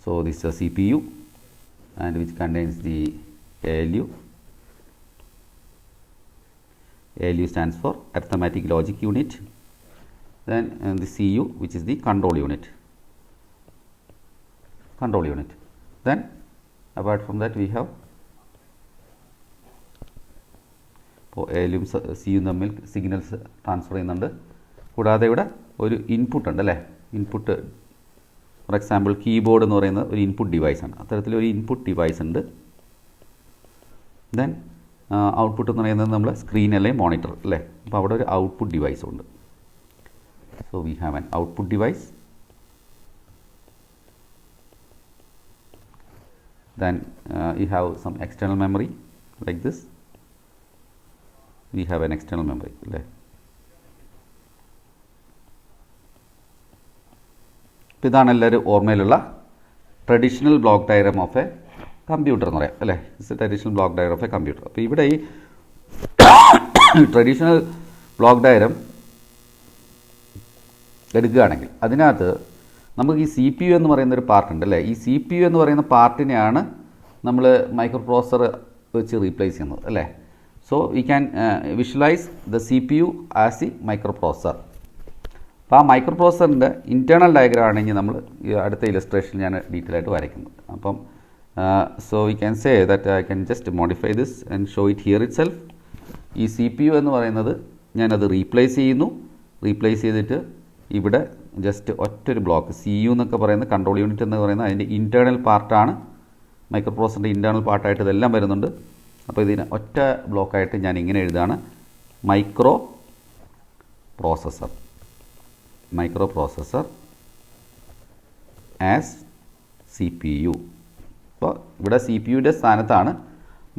So this is a CPU and which contains the ALU. ALU stands for arithmetic logic unit. Then the CU which is the control unit. Then apart from that we have എയിലും സിയും തമ്മിൽ signals transfer ചെയ്യുന്നുണ്ട്. കൂടാതെ ഇവിടെ ഒരു input ഉണ്ട് അല്ലേ, input for example keyboard എന്ന് പറയുന്നത് ഒരു ഇൻപുട്ട് ഡിവൈസാണ്. അത്തരത്തിലൊരു ഇൻപുട്ട് ഡിവൈസ് ഉണ്ട്. ദെൻ ഔട്ട്പുട്ട് എന്ന് പറയുന്നത് നമ്മൾ സ്ക്രീൻ അല്ലെങ്കിൽ മോണിറ്റർ അല്ലേ, അപ്പോൾ അവിടെ ഒരു ഔട്ട്പുട്ട് ഡിവൈസും ഉണ്ട്. So we have an output device. Then you have some external memory like this. We have an external memory. ഇതാണ് എല്ലാവരും ഓർമ്മയിലുള്ള traditional block diagram of a computer എന്ന് പറയാം അല്ലേ. It's a traditional block diagram of a computer. അപ്പോൾ ഇവിടെ ഈ traditional block diagram എടുക്കുകയാണെങ്കിൽ അതിനകത്ത് നമുക്ക് ഈ സി പി യു എന്ന് പറയുന്ന ഒരു പാർട്ടുണ്ട് അല്ലേ. ഈ സി പി യു എന്ന് പറയുന്ന പാർട്ടിനെയാണ് നമ്മൾ മൈക്രോ പ്രോസസ്സർ വെച്ച് റീപ്ലേസ് ചെയ്യുന്നത് അല്ലേ. So we can visualise the C P U as the microprocessor. അപ്പോൾ ആ മൈക്രോ പ്രോസസ്സറിൻ്റെ ഇൻറ്റേർണൽ ഡയഗ്രാം ആണെങ്കിൽ നമ്മൾ അടുത്ത ഇലസ്ട്രേഷനിൽ ഞാൻ ഡീറ്റെയിൽ ആയിട്ട് വരയ്ക്കുന്നത്. അപ്പം so we can say that I can just modify this and show it here it self. ഈ സി പി യു എന്ന് പറയുന്നത് ഞാനത് റീപ്ലേസ് ചെയ്യുന്നു. റീപ്ലേസ് ചെയ്തിട്ട് ഇവിടെ ജസ്റ്റ് ഒറ്റൊരു ബ്ലോക്ക് സി യു എന്നൊക്കെ പറയുന്ന കൺട്രോൾ യൂണിറ്റ് എന്ന് പറയുന്നത് അതിൻ്റെ ഇൻറ്റേർണൽ പാർട്ടാണ്. മൈക്രോ പ്രോസസ്സറിൻ്റെ ഇൻറ്റേർണൽ പാർട്ടായിട്ട് ഇതെല്ലാം വരുന്നുണ്ട്. അപ്പോൾ ഇതിന് ഒറ്റ ബ്ലോക്കായിട്ട് ഞാൻ ഇങ്ങനെ എഴുതാണ്, microprocessor. Microprocessor as C P U. അപ്പോൾ ഇവിടെ സി പി യുവിൻ്റെ സ്ഥാനത്താണ്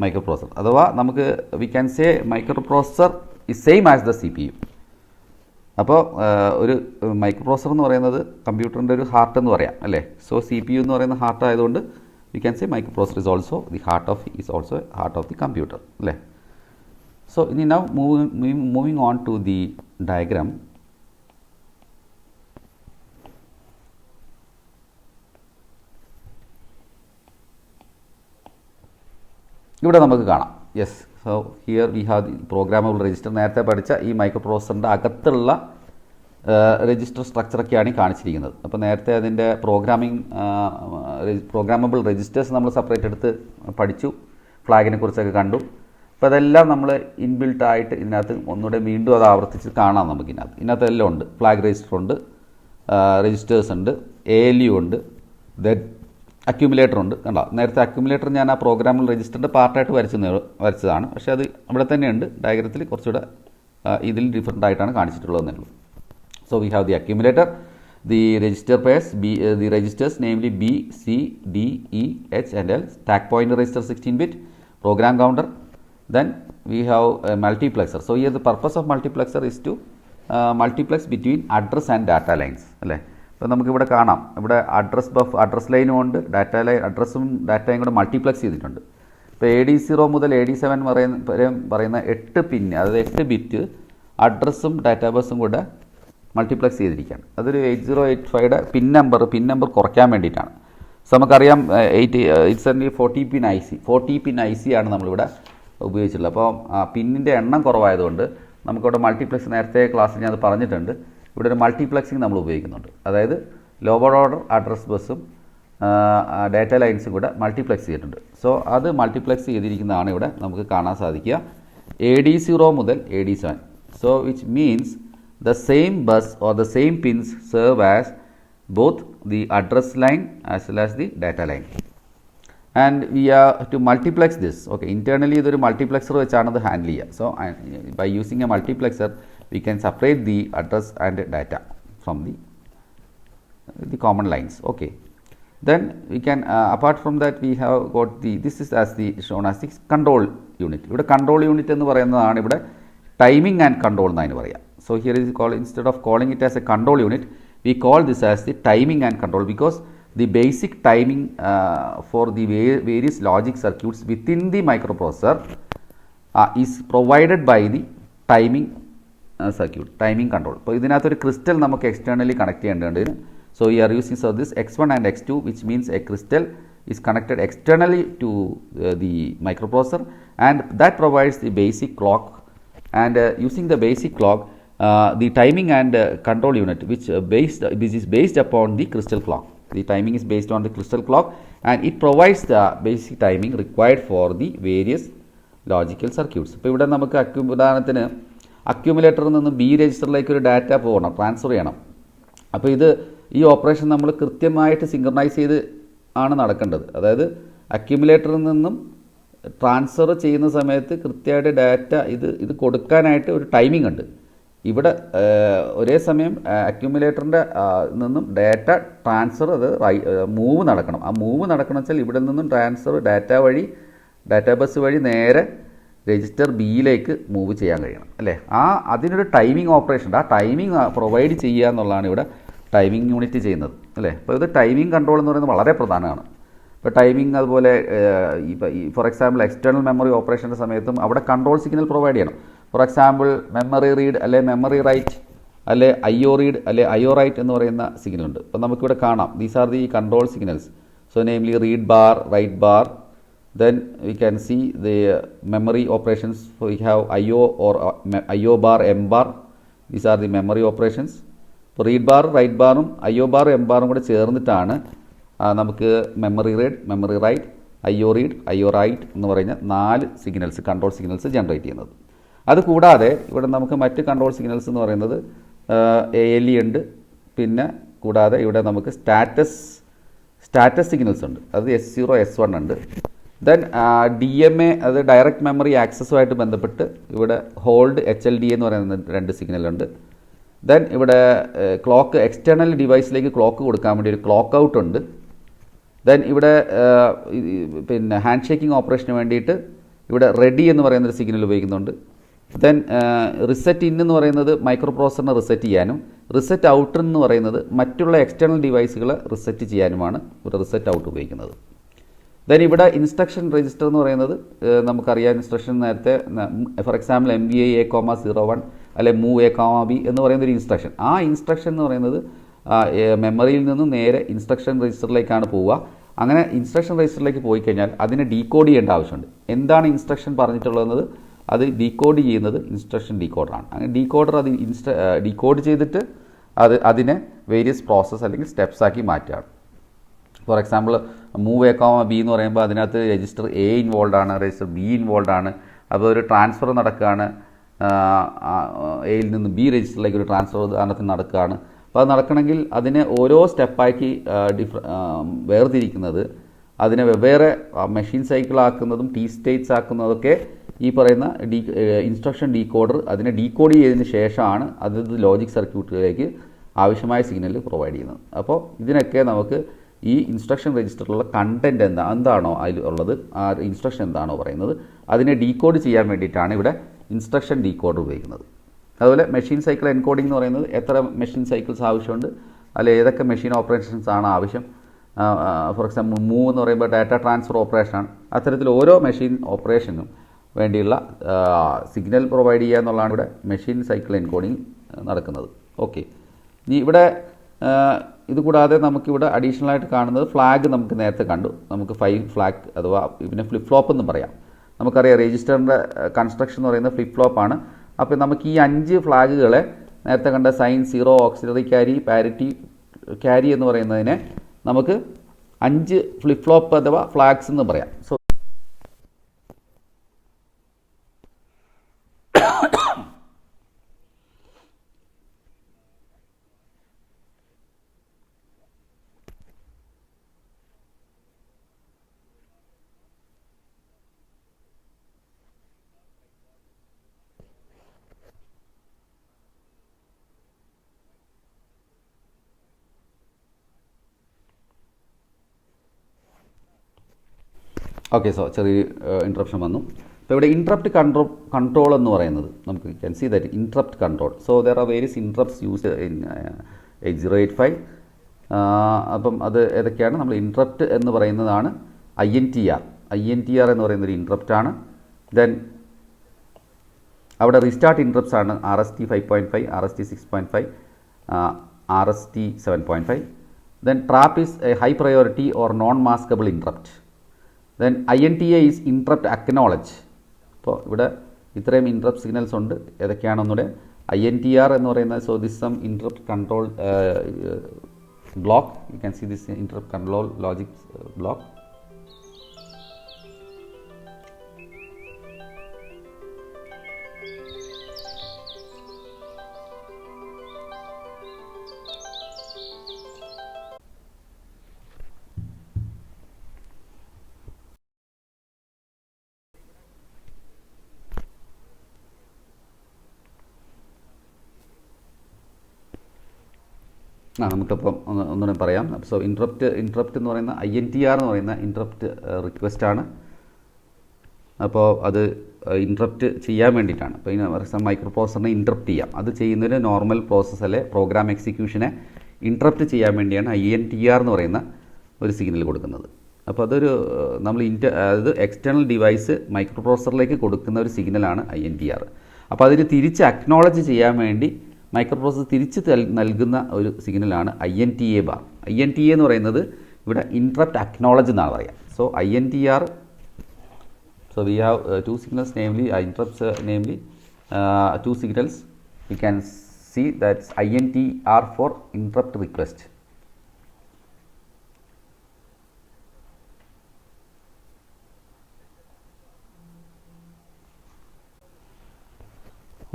മൈക്രോ പ്രോസസ്സർ. അഥവാ നമുക്ക് we can say microprocessor is same as the C P U. അപ്പോൾ ഒരു മൈക്രോ പ്രോസസ്സർ എന്ന് പറയുന്നത് കമ്പ്യൂട്ടറിൻ്റെ ഒരു ഹാർട്ട് എന്ന് പറയാം അല്ലേ. സോ സി പി യു എന്ന് പറയുന്ന ഹാർട്ട് ആയതുകൊണ്ട് we can say microprocessor is also the heart of the computer അല്ലേ. സോ ഇനി now moving on to the diagram. ഇവിടെ നമുക്ക് കാണാം. Yes, so here we have the programmable register. നേരത്തെ പഠിച്ച ഈ മൈക്രോ പ്രോസസ്സറിൻ്റെ അകത്തുള്ള രജിസ്റ്റർ സ്ട്രക്ചറൊക്കെയാണ് ഈ കാണിച്ചിരിക്കുന്നത്. അപ്പോൾ നേരത്തെ അതിൻ്റെ പ്രോഗ്രാമബിൾ രജിസ്റ്റേഴ്സ് നമ്മൾ സെപ്പറേറ്റ് എടുത്ത് പഠിച്ചു, ഫ്ലാഗിനെ കുറിച്ചൊക്കെ കണ്ടു. അപ്പോൾ അതെല്ലാം നമ്മൾ ഇൻബിൽട്ട് ആയിട്ട് ഇതിനകത്ത് ഒന്നുകൂടെ വീണ്ടും അത് ആവർത്തിച്ച് കാണാം. നമുക്ക് ഇതിനകത്ത് എല്ലാം ഉണ്ട്. ഫ്ലാഗ് രജിസ്റ്റർ ഉണ്ട്, രജിസ്റ്റേഴ്സ് ഉണ്ട്, ALU ഉണ്ട്, അക്യുമുലേറ്റർ ഉണ്ട്. കണ്ടോ, നേരത്തെ അക്യുമുലേറ്റർ ഞാൻ ആ പ്രോഗ്രാമബിൾ രജിസ്റ്ററിൻ്റെ പാർട്ടായിട്ട് വരച്ചതാണ്. പക്ഷേ അത് അവിടെ തന്നെയുണ്ട്. ഡയഗ്രത്തിൽ കുറച്ചുകൂടെ ഇതിൽ ഡിഫറെൻ്റ് ആയിട്ടാണ് കാണിച്ചിട്ടുള്ളതെന്നേ ഉള്ളൂ. So we have the accumulator, the register pairs, the registers namely B, C, D, E, H and L, stack pointer register 16-bit, program counter. Then we have a multiplexer. So here the purpose of multiplexer is to multiplex between address and data lines. അല്ലേ. അപ്പോൾ നമുക്കിവിടെ കാണാം, ഇവിടെ address ലൈനും ഉണ്ട്, അഡ്രസ്സും ഡാറ്റയും കൂടെ മൾട്ടിപ്ലക്സ് ചെയ്തിട്ടുണ്ട്. ഇപ്പോൾ AD0 മുതൽ AD7 പറയുന്ന 8 പിൻ, അതായത് 8 ബിറ്റ് അഡ്രസ്സും ഡാറ്റാബേസും കൂടെ മൾട്ടിപ്ലക്സ് ചെയ്തിരിക്കുകയാണ്. അതൊരു 8085യുടെ പിൻ നമ്പർ കുറയ്ക്കാൻ വേണ്ടിയിട്ടാണ്. സോ നമുക്കറിയാം ഇറ്റ്സ് എൻ 40 പിൻ IC ആണ് നമ്മളിവിടെ ഉപയോഗിച്ചിട്ടുള്ളത്. അപ്പോൾ പിന്നിൻ്റെ എണ്ണം കുറവായതുകൊണ്ട് നമുക്കിവിടെ മൾട്ടിപ്ലക്സ്, നേരത്തെ ക്ലാസ്സിൽ ഞാൻ അത് പറഞ്ഞിട്ടുണ്ട്, ഇവിടെ ഒരു മൾട്ടിപ്ലക്സിങ് നമ്മൾ ഉപയോഗിക്കുന്നുണ്ട്. അതായത് ലോവർ ഓർഡർ അഡ്രസ് ബസ്സും ഡാറ്റ ലൈൻസും കൂടെ മൾട്ടിപ്ലക്സ് ചെയ്തിട്ടുണ്ട്. സോ അത് മൾട്ടിപ്ലക്സ് ചെയ്തിരിക്കുന്നതാണ് ഇവിടെ നമുക്ക് കാണാൻ സാധിക്കുക. AD0 മുതൽ AD7. So which means the same bus or the same pins serve as both the address line as well as the data line, and we are to multiplex this. Okay, internally idoru multiplexer vechana adu handle cheya. So by using a multiplexer we can separate the address and data from the common lines. Okay, then we can apart from that we have got this is as the shown as the control unit. Ivide control unit ennu parayunnathaanu ivide timing and control ennu paraya. So here is called, instead of calling it as a control unit, we call this as the timing and control, because the basic timing for the various logic circuits within the microprocessor is provided by the timing circuit, timing control. So ഇതിനകത്ത് ഒരു crystal നമുക്ക് externally connect ചെയ്യേണ്ടതുണ്ട്. So we are using this X1 and X2, which means a crystal is connected externally to the microprocessor, and that provides the basic clock. And using the basic clock, the timing and control unit which is based upon the crystal clock. The timing is based on the crystal clock, and it provides the basic timing required for the various logical circuits. ഇപ്പോൾ ഇവിടെ നമുക്ക് ഉദാഹരണത്തിന് അക്യുമുലേറ്ററിൽ നിന്ന് B രജിസ്റ്ററിലേക്ക് ഒരു data പോകണം, transfer ചെയ്യണം. അപ്പോൾ ഈ ഓപ്പറേഷൻ നമ്മൾ കൃത്യമായിട്ട് സിങ്ക്രണൈസ് ചെയ്ത് ആണ് നടക്കേണ്ടത്. അതായത് അക്യുമുലേറ്ററിൽ നിന്നും ട്രാൻസ്ഫർ ചെയ്യുന്ന സമയത്ത് കൃത്യമായിട്ട് ഡാറ്റ ഇത് കൊടുക്കാനായിട്ട് ഒരു ടൈമിംഗ് ഉണ്ട്. ഇവിടെ ഒരേ സമയം അക്യുമുലേറ്ററിൻ്റെ നിന്നും ഡാറ്റ ട്രാൻസ്ഫർ മൂവ് നടക്കണം. ആ മൂവ് നടക്കണം വെച്ചാൽ ഇവിടെ നിന്നും ട്രാൻസ്ഫർ ഡാറ്റാ ബസ് വഴി നേരെ രജിസ്റ്റർ ബിയിലേക്ക് മൂവ് ചെയ്യാൻ കഴിയണം അല്ലേ. അതിനൊരു ടൈമിംഗ് ഓപ്പറേഷൻ ഉണ്ട്. ആ ടൈമിംഗ് പ്രൊവൈഡ് ചെയ്യുക എന്നുള്ളതാണ് ഇവിടെ ടൈമിംഗ് യൂണിറ്റ് ചെയ്യുന്നത് അല്ലേ. അപ്പോൾ ഇത് ടൈമിംഗ് കൺട്രോൾ എന്ന് പറയുന്നത് വളരെ പ്രധാനമാണ്. ഇപ്പോൾ ടൈമിംഗ് അതുപോലെ ഫോർ എക്സാമ്പിൾ എക്സ്റ്റേണൽ മെമ്മറി ഓപ്പറേഷൻ്റെ സമയത്തും അവിടെ കൺട്രോൾ സിഗ്നൽ പ്രൊവൈഡ് ചെയ്യണം. ഫോർ എക്സാമ്പിൾ മെമ്മറി റീഡ് അല്ലെ മെമ്മറി റൈറ്റ് അല്ലെ IO റീഡ് അല്ലെ IO റൈറ്റ് എന്ന് പറയുന്ന സിഗ്നലുണ്ട്. അപ്പോൾ നമുക്കിവിടെ കാണാം these are the control signals. So namely read bar, write bar. Then we can see the memory operations. We have IO or IO bar, M bar. These are the memory operations. ഇപ്പോൾ read bar, write ബാറും IO bar, M ബാറും കൂടെ ചേർന്നിട്ടാണ് നമുക്ക് memory read, memory write, IO read, IO write എന്ന് പറയുന്ന 4 signals, control signals generate ചെയ്യുന്നത്. അതുകൂടാതെ ഇവിടെ നമുക്ക് മറ്റ് കൺട്രോൾ സിഗ്നൽസ് എന്ന് പറയുന്നത് ALE ഉണ്ട്. പിന്നെ കൂടാതെ ഇവിടെ നമുക്ക് സ്റ്റാറ്റസ് സിഗ്നൽസ് ഉണ്ട്. അത് S0, S1 ഉണ്ട്. ദെൻ DMA, അത് ഡയറക്റ്റ് മെമ്മറി ആക്സസുമായിട്ട് ബന്ധപ്പെട്ട് ഇവിടെ ഹോൾഡ്, HLD എന്ന് പറയുന്ന 2 സിഗ്നലുണ്ട്. ദെൻ ഇവിടെ ക്ലോക്ക്, എക്സ്റ്റേണൽ ഡിവൈസിലേക്ക് ക്ലോക്ക് കൊടുക്കാൻ വേണ്ടി ഒരു ക്ലോക്ക് ഔട്ട് ഉണ്ട്. ദെൻ ഇവിടെ പിന്നെ ഹാൻഡ് ഷേക്കിംഗ് ഓപ്പറേഷന് വേണ്ടിയിട്ട് ഇവിടെ റെഡി എന്ന് പറയുന്നൊരു സിഗ്നൽ ഉപയോഗിക്കുന്നുണ്ട്. ദെൻ റിസെറ്റ് ഇൻ എന്ന് പറയുന്നത് മൈക്രോ പ്രോസസറിനെ റിസെറ്റ് ചെയ്യാനും, റിസെറ്റ് ഔട്ട് എന്ന് പറയുന്നത് മറ്റുള്ള എക്സ്റ്റേണൽ ഡിവൈസുകളെ റിസെറ്റ് ചെയ്യാനുമാണ് ഇവിടെ റിസെറ്റ് ഔട്ട് ഉപയോഗിക്കുന്നത്. ദെൻ ഇവിടെ ഇൻസ്ട്രക്ഷൻ രജിസ്റ്റർ എന്ന് പറയുന്നത് നമുക്കറിയാം. ഇൻസ്ട്രക്ഷൻ നേരത്തെ ഫോർ എക്സാമ്പിൾ MVI A,01 അല്ലെ മൂവ് A,B എന്ന് പറയുന്നൊരു ഇൻസ്ട്രക്ഷൻ. ആ ഇൻസ്ട്രക്ഷൻ എന്ന് പറയുന്നത് മെമ്മറിയിൽ നിന്നും നേരെ ഇൻസ്ട്രക്ഷൻ രജിസ്റ്ററിലേക്കാണ് പോവുക. അങ്ങനെ ഇൻസ്ട്രക്ഷൻ രജിസ്റ്ററിലേക്ക് പോയി കഴിഞ്ഞാൽ അതിനെ ഡീകോഡ് ചെയ്യേണ്ട ആവശ്യമുണ്ട്. എന്താണ് ഇൻസ്ട്രക്ഷൻ പറഞ്ഞിട്ടുള്ളത് അത് ഡീകോഡ് ചെയ്യുന്നത് ഇൻസ്ട്രക്ഷൻ ഡീകോഡറാണ്. അങ്ങനെ ഡീകോഡർ അത് ഡീകോഡ് ചെയ്തിട്ട് അതിനെ വേരിയസ് പ്രോസസ്സ് അല്ലെങ്കിൽ സ്റ്റെപ്സ് ആക്കി മാറ്റുകയാണ്. ഫോർ എക്സാമ്പിൾ മൂവ് A,B എന്ന് പറയുമ്പോൾ അതിനകത്ത് രജിസ്റ്റർ A ഇൻവോൾവ് ആണ്, രജിസ്റ്റർ B ഇൻവോൾവ് ആണ്. അപ്പോൾ ഒരു ട്രാൻസ്ഫർ നടക്കുകയാണ്, എയിൽ നിന്ന് B രജിസ്റ്ററിലേക്ക് ഒരു ട്രാൻസ്ഫർ അതിനകത്ത് നടക്കുകയാണ്. അപ്പോൾ അത് നടക്കണമെങ്കിൽ അതിനെ ഓരോ സ്റ്റെപ്പാക്കി വേർതിരിക്കുന്നത്, അതിനെ വെവ്വേറെ മെഷീൻ സൈക്കിൾ ആക്കുന്നതും T സ്റ്റേറ്റ്സ് ആക്കുന്നതൊക്കെ ഈ പറയുന്ന ഇൻസ്ട്രക്ഷൻ ഡീകോഡർ അതിനെ ഡീകോഡ് ചെയ്തതിന് ശേഷമാണ് അത് ലോജിക് സർക്യൂട്ടിലേക്ക് ആവശ്യമായ സിഗ്നൽ പ്രൊവൈഡ് ചെയ്യുന്നത്. അപ്പോൾ ഇതിനൊക്കെ നമുക്ക് ഈ ഇൻസ്ട്രക്ഷൻ രജിസ്റ്ററിലുള്ള കണ്ടൻറ്റ് എന്താണോ അതിൽ ഉള്ളത്, ആ ഇൻസ്ട്രക്ഷൻ എന്താണോ പറയുന്നത് അതിനെ ഡീകോഡ് ചെയ്യാൻ വേണ്ടിയിട്ടാണ് ഇവിടെ ഇൻസ്ട്രക്ഷൻ ഡീകോഡർ ഉപയോഗിക്കുന്നത്. അതുപോലെ മെഷീൻ സൈക്കിൾ എൻകോഡിംഗ് എന്ന് പറയുന്നത് എത്ര മെഷീൻ സൈക്കിൾസ് ആവശ്യമുണ്ട്, അല്ലെ ഏതൊക്കെ മെഷീൻ ഓപ്പറേഷൻസ് ആണ് ആവശ്യം. ഫോർ എക്സാമ്പിൾ മൂവ് എന്ന് പറയുമ്പോൾ ഡാറ്റ ട്രാൻസ്ഫർ ഓപ്പറേഷനാണ്. അത്തരത്തിൽ ഓരോ മെഷീൻ ഓപ്പറേഷനും വേണ്ടിയുള്ള സിഗ്നൽ പ്രൊവൈഡ് ചെയ്യുക എന്നുള്ളതാണ് ഇവിടെ മെഷീൻ സൈക്കിൾ എൻകോഡിംഗ് നടക്കുന്നത്. ഓക്കെ, ഇനി ഇവിടെ ഇതുകൂടാതെ നമുക്കിവിടെ അഡീഷണൽ ആയിട്ട് കാണുന്നത് ഫ്ലാഗ്. നമുക്ക് നേരത്തെ കണ്ടു, നമുക്ക് 5 ഫ്ലാഗ് അഥവാ പിന്നെ ഫ്ലിപ്പ് ഫ്ലോപ്പ് എന്ന് പറയാം. നമുക്കറിയാം രജിസ്റ്ററിൻ്റെ കൺസ്ട്രക്ഷൻ എന്ന് പറയുന്നത് ഫ്ലിപ്പ് ഫ്ലോപ്പാണ്. അപ്പോൾ നമുക്ക് ഈ 5 ഫ്ലാഗുകളെ നേരത്തെ കണ്ട sign, 0, auxiliary carry, parity carry എന്ന് പറയുന്നതിനെ നമുക്ക് 5 ഫ്ലിപ്പ് ഫ്ലോപ്പ് അഥവാ ഫ്ലാഗ്സ് എന്ന് പറയാം. സോ ഓക്കെ, സോ ചെറിയ ഇൻട്രപ്ഷൻ വന്നു. അപ്പോൾ ഇവിടെ ഇൻട്രപ്റ്റ് കൺട്രോൾ എന്ന് പറയുന്നത് നമുക്ക് can see that interrupt control. So there are various interrupts used in 8085. അപ്പം അത് ഏതൊക്കെയാണ്? നമ്മൾ ഇൻട്രപ്റ്റ് എന്ന് പറയുന്നതാണ് INTR എന്ന് പറയുന്നൊരു ഇൻട്രപ്റ്റാണ്. ദെൻ അവിടെ റീസ്റ്റാർട്ട് ഇൻട്രപ്റ്റ്സ് ആണ് RST 5.5, RST 6.5, RST 7.5. Then trap is a high priority or non-maskable interrupt. Then INTA is interrupt acknowledge. അപ്പോൾ ഇവിടെ ഇത്രയും ഇൻട്രപ്റ്റ് സിഗ്നൽസ് ഉണ്ട്. ഏതൊക്കെയാണെന്നൂടെ INTR എന്ന് പറയുന്നത്. So this some interrupt control block. You can see this interrupt control logic block. നമുക്കിപ്പം ഒന്നുകൂടെ പറയാം. So interrupt എന്ന് പറയുന്ന INTR എന്ന് പറയുന്ന ഇൻട്രപ്റ്റ് റിക്വസ്റ്റാണ്. അപ്പോൾ അത് ഇൻട്രപ്റ്റ് ചെയ്യാൻ വേണ്ടിയിട്ടാണ്. അപ്പോൾ ഇതിന് മൈക്രോ പ്രോസസറിനെ ഇൻട്രപ്റ്റ് ചെയ്യാം. അത് ചെയ്യുന്നതിന് നോർമൽ പ്രോസസ്സറിലെ പ്രോഗ്രാം എക്സിക്യൂഷനെ ഇൻട്രപ്റ്റ് ചെയ്യാൻ വേണ്ടിയാണ് INTR എന്ന് പറയുന്ന ഒരു സിഗ്നൽ കൊടുക്കുന്നത്. അപ്പോൾ അതൊരു നമ്മൾ അതായത് എക്സ്റ്റേണൽ ഡിവൈസ് മൈക്രോ പ്രോസസറിലേക്ക് കൊടുക്കുന്ന ഒരു സിഗ്നലാണ് INTR. അപ്പോൾ അതിന് തിരിച്ച് അക്നോളജ് ചെയ്യാൻ വേണ്ടി മൈക്രോ പ്രോസസർ തിരിച്ച് നൽകുന്ന ഒരു സിഗ്നലാണ് INTA ബാർ. INTA എന്ന് പറയുന്നത് ഇവിടെ ഇൻട്രപ്റ്റ് അക്നോളജ് എന്നാണ് പറയുക. So INTR, so we have two signals, namely interrupts, namely two signals. We can see that INTR for interrupt request.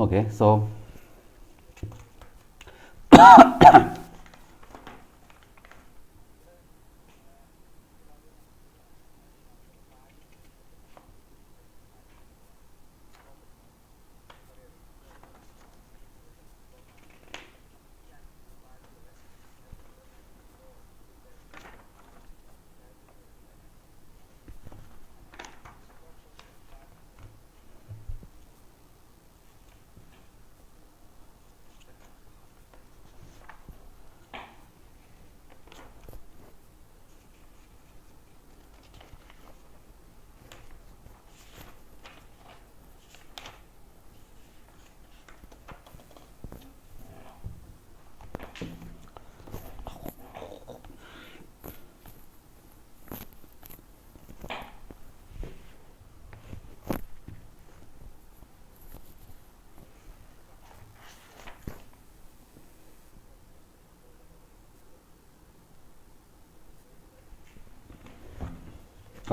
Okay, so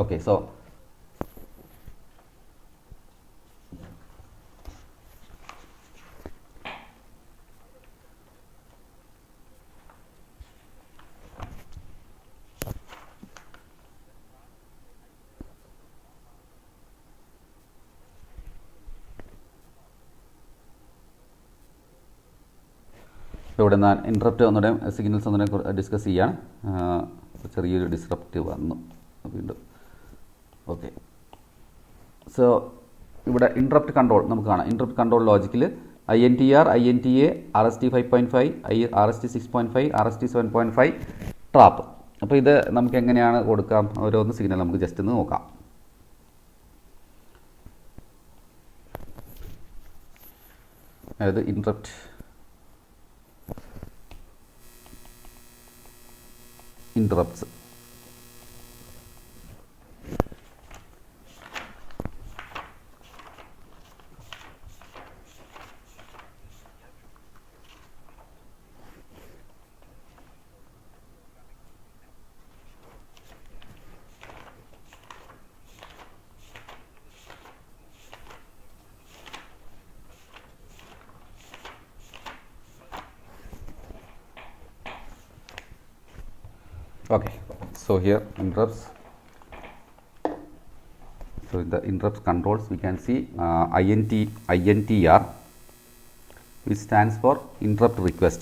okay, so ഇവിടെ ഞാൻ ഇൻട്രപ്റ്റ് ഒന്നുകൂടെ സിഗ്നൽസ് ഒന്നുകൂടെ discuss ചെയ്യാൻ. ചെറിയൊരു ഡിസ്റപ്റ്റ് വന്നു വീണ്ടും. ഓക്കെ, സോ ഇവിടെ ഇൻട്രപ്റ്റ് കൺട്രോൾ നമുക്ക് കാണാം. ഇൻട്രപ്റ്റ് കൺട്രോൾ ലോജിക്കിൽ INTR, INTA, RST 5.5, RST 6.5, RST 7.5 trap. അപ്പോൾ ഇത് നമുക്ക് എങ്ങനെയാണ് കൊടുക്കാം? ഓരോന്ന് സിഗ്നൽ നമുക്ക് ജസ്റ്റ് ഒന്ന് നോക്കാം. അതായത് interrupts. Okay, so here interrupts. So in the interrupts controls we can see INTR, which stands for interrupt request.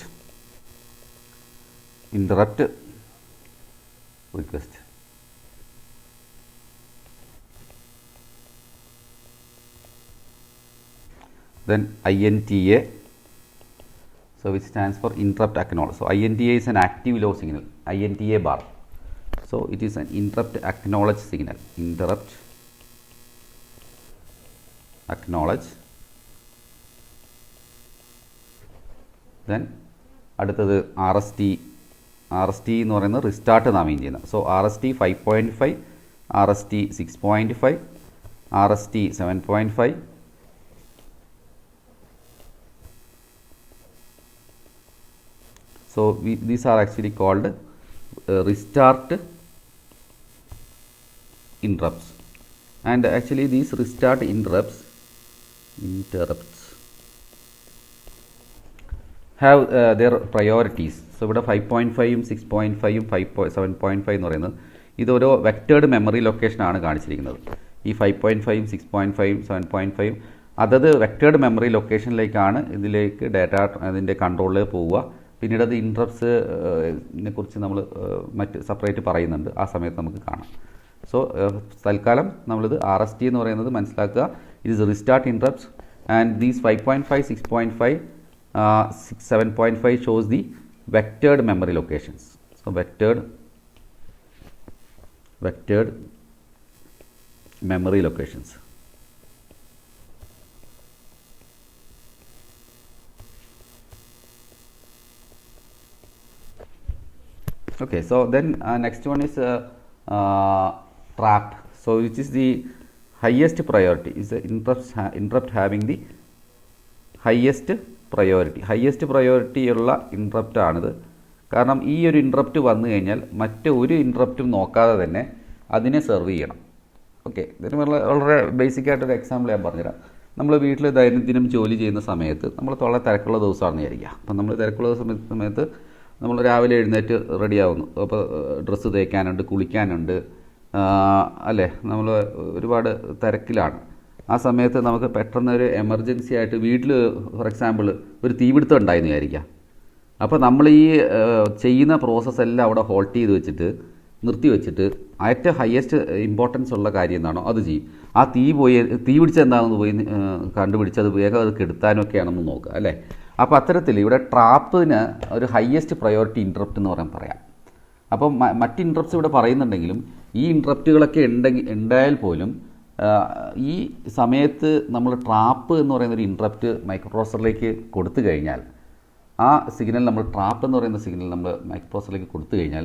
Interrupt request. Then INTA, so which stands for interrupt acknowledge. So INTA is an active low signal, INTA bar. So it is an interrupt acknowledge signal. Interrupt acknowledge. Then അടുത്തത് RST എന്ന് പറയുന്നത് റിസ്റ്റാർട്ട് നാം മീൻ ചെയ്യുന്നത്. So RST 5.5, RST 6.5, RST 7.5. So these are actually called restart interrupts, and actually these restart interrupts have their priorities. So ഇവിടെ 5.5ഉം 6.5ഉം 7.5 എന്ന് പറയുന്നത് ഇതൊരു വെക്റ്റേർഡ് memory ലൊക്കേഷനാണ് കാണിച്ചിരിക്കുന്നത്. ഈ 5.5ഉം 6.5ഉം 7.5ഉം അതത് വെക്റ്റേർഡ് മെമ്മറി ലൊക്കേഷനിലേക്കാണ് ഇതിലേക്ക് ഡാറ്റ അതിൻ്റെ കൺട്രോളിൽ പോവുക. പിന്നീട് അത് ഇൻട്രപ്റ്റ്സിനെ കുറിച്ച് നമ്മൾ മറ്റ് സെപ്പറേറ്റ് പറയുന്നുണ്ട്, ആ സമയത്ത് നമുക്ക് കാണാം. സോ തൽക്കാലം നമ്മളിത് RST എന്ന് പറയുന്നത് മനസ്സിലാക്കുക. It is restart interrupts and these 5.5, 6.5, 7.5 shows the vectored memory locations. So vectored memory locations. Okay, so then next one is trap. So which is the highest priority, is the interrupt having the highest priority ഉള്ള interrupt ആണിത്. കാരണം ഈ ഒരു interrupt വന്നു കഴിഞ്ഞാൽ മറ്റൊരു ഇൻട്രപ്റ്റും നോക്കാതെ തന്നെ അതിനെ സെർവ് ചെയ്യണം. ഓക്കെ, ഇതിന് വളരെ ബേസിക് ആയിട്ടൊരു എക്സാമ്പിൾ ഞാൻ പറഞ്ഞുതരാം. നമ്മൾ വീട്ടിൽ ദൈനംദിനം ജോലി ചെയ്യുന്ന സമയത്ത് നമ്മൾ വളരെ തിരക്കുള്ള ദിവസമാണെന്ന് വിചാരിക്കുക. അപ്പം നമ്മൾ തിരക്കുള്ള സമയത്ത് നമ്മൾ രാവിലെ എഴുന്നേറ്റ് റെഡിയാവുന്നു. അപ്പോൾ ഡ്രസ്സ് തേക്കാനുണ്ട്, കുളിക്കാനുണ്ട്, അല്ലേ, നമ്മൾ ഒരുപാട് തിരക്കിലാണ്. ആ സമയത്ത് നമുക്ക് പെട്ടെന്നൊരു എമർജൻസി ആയിട്ട് വീട്ടിൽ ഫോർ എക്സാമ്പിൾ ഒരു തീപിടുത്തം ഉണ്ടായെന്ന് വിചാരിക്കാം. അപ്പോൾ നമ്മൾ ഈ ചെയ്യുന്ന പ്രോസസ്സ് എല്ലാം അവിടെ ഹോൾട്ട് ചെയ്ത് വെച്ചിട്ട് നിർത്തി വെച്ചിട്ട് ഏറ്റവും ഹയസ്റ്റ് ഇമ്പോർട്ടൻസ് ഉള്ള കാര്യം എന്താണോ അത് ചെയ്യും. ആ തീ പിടിച്ചത് എന്താണെന്ന് പോയി കണ്ടുപിടിച്ച് അത് വേഗം അത് കെടുത്താനൊക്കെയാണെന്ന് നോക്കുക, അല്ലേ. അപ്പോൾ അത്തരത്തിൽ ഇവിടെ ട്രാപ്പിന് ഒരു ഹയസ്റ്റ് പ്രയോറിറ്റി ഇൻട്രപ്റ്റ് എന്ന് പറയാം. അപ്പം മറ്റ് ഇൻട്രപ്റ്റ്സ് ഇവിടെ പറയുന്നുണ്ടെങ്കിലും ഈ ഇൻട്രപ്റ്റുകളൊക്കെ ഉണ്ടായാൽ പോലും ഈ സമയത്ത് നമ്മൾ ട്രാപ്പ് എന്ന് പറയുന്നൊരു ഇൻട്രപ്റ്റ് മൈക്രോപ്രോസറിലേക്ക് കൊടുത്തു കഴിഞ്ഞാൽ, ആ സിഗ്നൽ നമ്മൾ ട്രാപ്പ് എന്ന് പറയുന്ന സിഗ്നൽ നമ്മൾ മൈക്രോപ്രോസറിലേക്ക് കൊടുത്തു കഴിഞ്ഞാൽ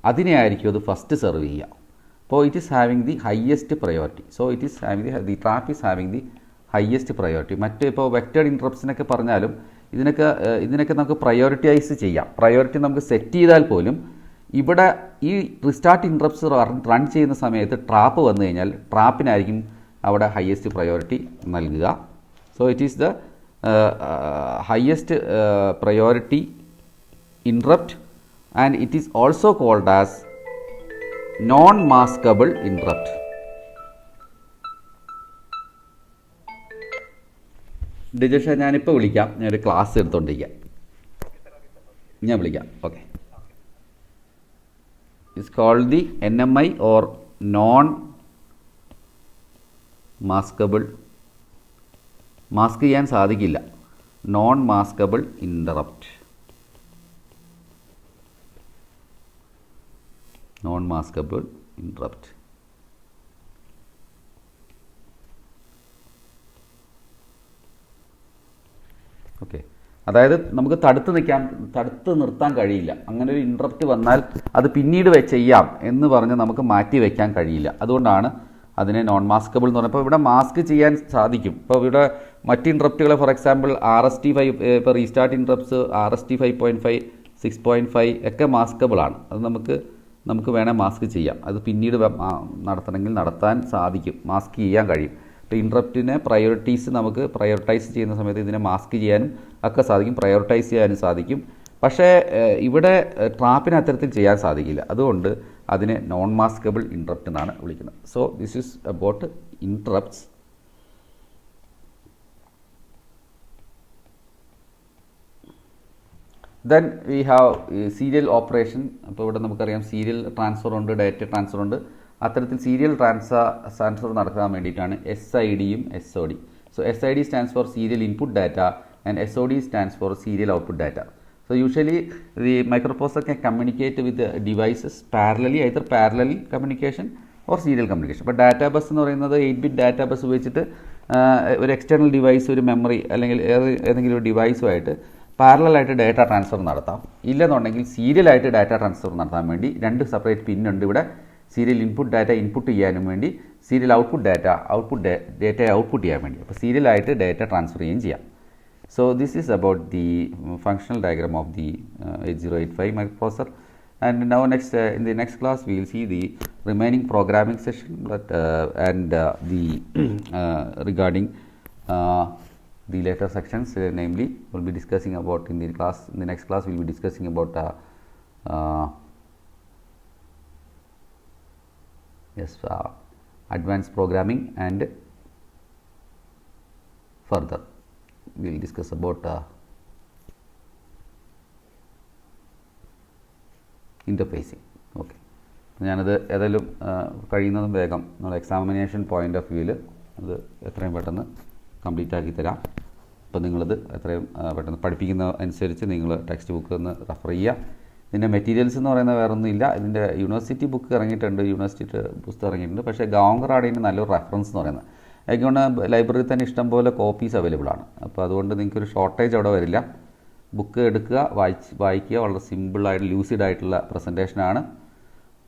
അതിനെ ആയിരിക്കും അത് ഫസ്റ്റ് സെർവ് ചെയ്യുക. അപ്പോൾ it is having the highest priority. So it is having the trap is having the highest priority. മറ്റ് ഇപ്പോൾ വെക്റ്റേഡ് ഇൻട്രപ്റ്റ്സിനൊക്കെ പറഞ്ഞാലും ഇതിനൊക്കെ നമുക്ക് പ്രയോറിറ്റൈസ് ചെയ്യാം. പ്രയോറിറ്റി നമുക്ക് സെറ്റ് ചെയ്താൽ പോലും ഇവിടെ ഈ റിസ്റ്റാർട്ട് ഇൻട്രപ്റ്റ്സ് റൺ ചെയ്യുന്ന സമയത്ത് ട്രാപ്പ് വന്നു കഴിഞ്ഞാൽ ട്രാപ്പിനായിരിക്കും അവിടെ ഹയസ്റ്റ് പ്രയോറിറ്റി നൽകുക. So it is the highest priority interrupt and it is also called as non-maskable interrupt. Dijesha, ഞാനിപ്പോൾ വിളിക്കാം, ഞാനൊരു ക്ലാസ് എടുത്തുകൊണ്ടിരിക്കാം, ഞാൻ വിളിക്കാം. Okay, it's called the NMI or non-maskable, mask ചെയ്യാൻ സാധിക്കില്ല, non-maskable interrupt. Non-maskable interrupt. Okay, അതായത് നമുക്ക് തടുത്ത് നിർത്താൻ കഴിയില്ല. അങ്ങനെ ഒരു ഇൻട്രപ്റ്റ് വന്നാൽ അത് പിന്നീട് ചെയ്യാം എന്ന് പറഞ്ഞ് നമുക്ക് മാറ്റി വയ്ക്കാൻ കഴിയില്ല. അതുകൊണ്ടാണ് അതിനെ നോൺ മാസ്കബിൾ എന്ന് പറയുന്നത്. ഇപ്പോൾ ഇവിടെ മാസ്ക് ചെയ്യാൻ സാധിക്കും. ഇപ്പോൾ ഇവിടെ മറ്റ് ഇൻട്രപ്റ്റുകൾ ഫോർ എക്സാമ്പിൾ RST5, ഇപ്പോൾ റീസ്റ്റാർട്ട് ഇൻട്രപ്റ്റ്സ് RST 5.5, 6.5 ഒക്കെ മാസ്കബിൾ ആണ്. അത് നമുക്ക് വേണേൽ മാസ്ക് ചെയ്യാം. അത് പിന്നീട് നടത്തണമെങ്കിൽ നടത്താൻ സാധിക്കും, മാസ്ക് ചെയ്യാൻ കഴിയും. ഇപ്പോൾ ഇൻട്രപ്റ്റിനെ നമുക്ക് പ്രയോറിറ്റൈസ് ചെയ്യുന്ന സമയത്ത് ഇതിനെ മാസ്ക് ചെയ്യാനും ഒക്കെ സാധിക്കും, പ്രയോറിറ്റൈസ് ചെയ്യാനും സാധിക്കും. പക്ഷേ ഇവിടെ ട്രാപ്പിന് അത്തരത്തിൽ ചെയ്യാൻ സാധിക്കില്ല. അതുകൊണ്ട് അതിനെ നോൺ മാസ്കബിൾ ഇൻട്രപ്റ്റ് എന്നാണ് വിളിക്കുന്നത്. So this is about interrupts. Then we have serial operation. അപ്പോൾ ഇവിടെ നമുക്കറിയാം സീരിയൽ ട്രാൻസ്ഫർ ഉണ്ട്, ഡാറ്റ ട്രാൻസ്ഫർ ഉണ്ട്. അത്തരത്തിൽ സീരിയൽ ട്രാൻസ്ഫർ നടക്കാൻ വേണ്ടിയിട്ടാണ് SIDയും SOD. So SID stands for serial input data and SOD stands for serial output data. So usually the microprocessor can communicate with the devices parallelly, either parallel communication or serial communication. But data bus എന്ന് പറയുന്നത് 8-bit data bus ഉപയോഗിച്ചിട്ട് ഒരു external device, ഒരു memory അല്ലെങ്കിൽ ഏതെങ്കിലും ഒരു ഡിവൈസുമായിട്ട് പാരലലായിട്ട് data transfer നടത്താം. ഇല്ലെന്നുണ്ടെങ്കിൽ സീരിയലായിട്ട് ഡാറ്റ ട്രാൻസ്ഫർ നടത്താൻ വേണ്ടി 2 സെപ്പറേറ്റ് പിന്നുണ്ട് ഇവിടെ. സീരിയൽ ഇൻപുട്ട് ഡാറ്റ ഇൻപുട്ട് ചെയ്യാനും വേണ്ടി, സീരിയൽ ഔട്ട്പുട്ട് ഡാറ്റ ഔട്ട്പുട്ട് ചെയ്യാൻ വേണ്ടി. അപ്പോൾ സീരിയലായിട്ട് ഡാറ്റ ട്രാൻസ്ഫർ ചെയ്യുകയും ചെയ്യാം. So this is about the functional diagram of the 8085 microprocessor. And now in the next class we will see the remaining programming session, and the regarding the later sections, namely we'll be discussing about in the next class we'll be discussing about advanced programming, and further we will discuss about interfacing. Okay, ഞാനത് ഏതായാലും കഴിയുന്നതും വേഗം നമ്മൾ examination point of വ്യൂവിൽ അത് എത്രയും പെട്ടെന്ന് complete ആക്കി തരാം. അപ്പോൾ നിങ്ങളത് എത്രയും പെട്ടെന്ന് പഠിപ്പിക്കുന്ന അനുസരിച്ച് നിങ്ങൾ ടെക്സ്റ്റ് ബുക്ക് ഒന്ന് റെഫർ ചെയ്യുക. ഇതിൻ്റെ മെറ്റീരിയൽസ് എന്ന് പറയുന്നത് വേറൊന്നും ഇല്ല. ഇതിൻ്റെ യൂണിവേഴ്സിറ്റി ബുക്ക് ഇറങ്ങിയിട്ടുണ്ട്, യൂണിവേഴ്സിറ്റി പുസ്തകം ഇറങ്ങിയിട്ടുണ്ട്. പക്ഷേ ഗാവങ്കറാണ് ഇതിന് നല്ലൊരു റെഫറൻസ് എന്ന് പറയുന്നത്. അതുകൊണ്ട് ലൈബ്രറിയിൽ തന്നെ ഇഷ്ടംപോലെ കോപ്പീസ് അവൈലബിൾ ആണ്. അപ്പോൾ അതുകൊണ്ട് നിങ്ങൾക്കൊരു ഷോർട്ടേജ് അവിടെ വരില്ല. ബുക്ക് എടുക്കുക, വായിക്കുക. വളരെ സിമ്പിളായിട്ട് ലൂസിഡ് ആയിട്ടുള്ള പ്രസൻറ്റേഷനാണ്.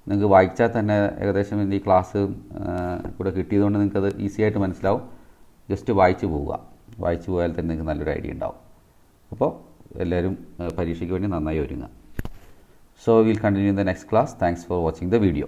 നിങ്ങൾക്ക് വായിച്ചാൽ തന്നെ ഏകദേശം ഈ ക്ലാസ് കൂടെ കിട്ടിയതുകൊണ്ട് നിങ്ങൾക്കത് ഈസി ആയിട്ട് മനസ്സിലാവും. ജസ്റ്റ് വായിച്ചു പോയാൽ തന്നെ നിങ്ങൾക്ക് നല്ലൊരു ഐഡിയ ഉണ്ടാവും. അപ്പോൾ എല്ലാവരും പരീക്ഷയ്ക്ക് വേണ്ടി നന്നായി ഒരുങ്ങുക. So we'll continue in the next class. Thanks for watching the video.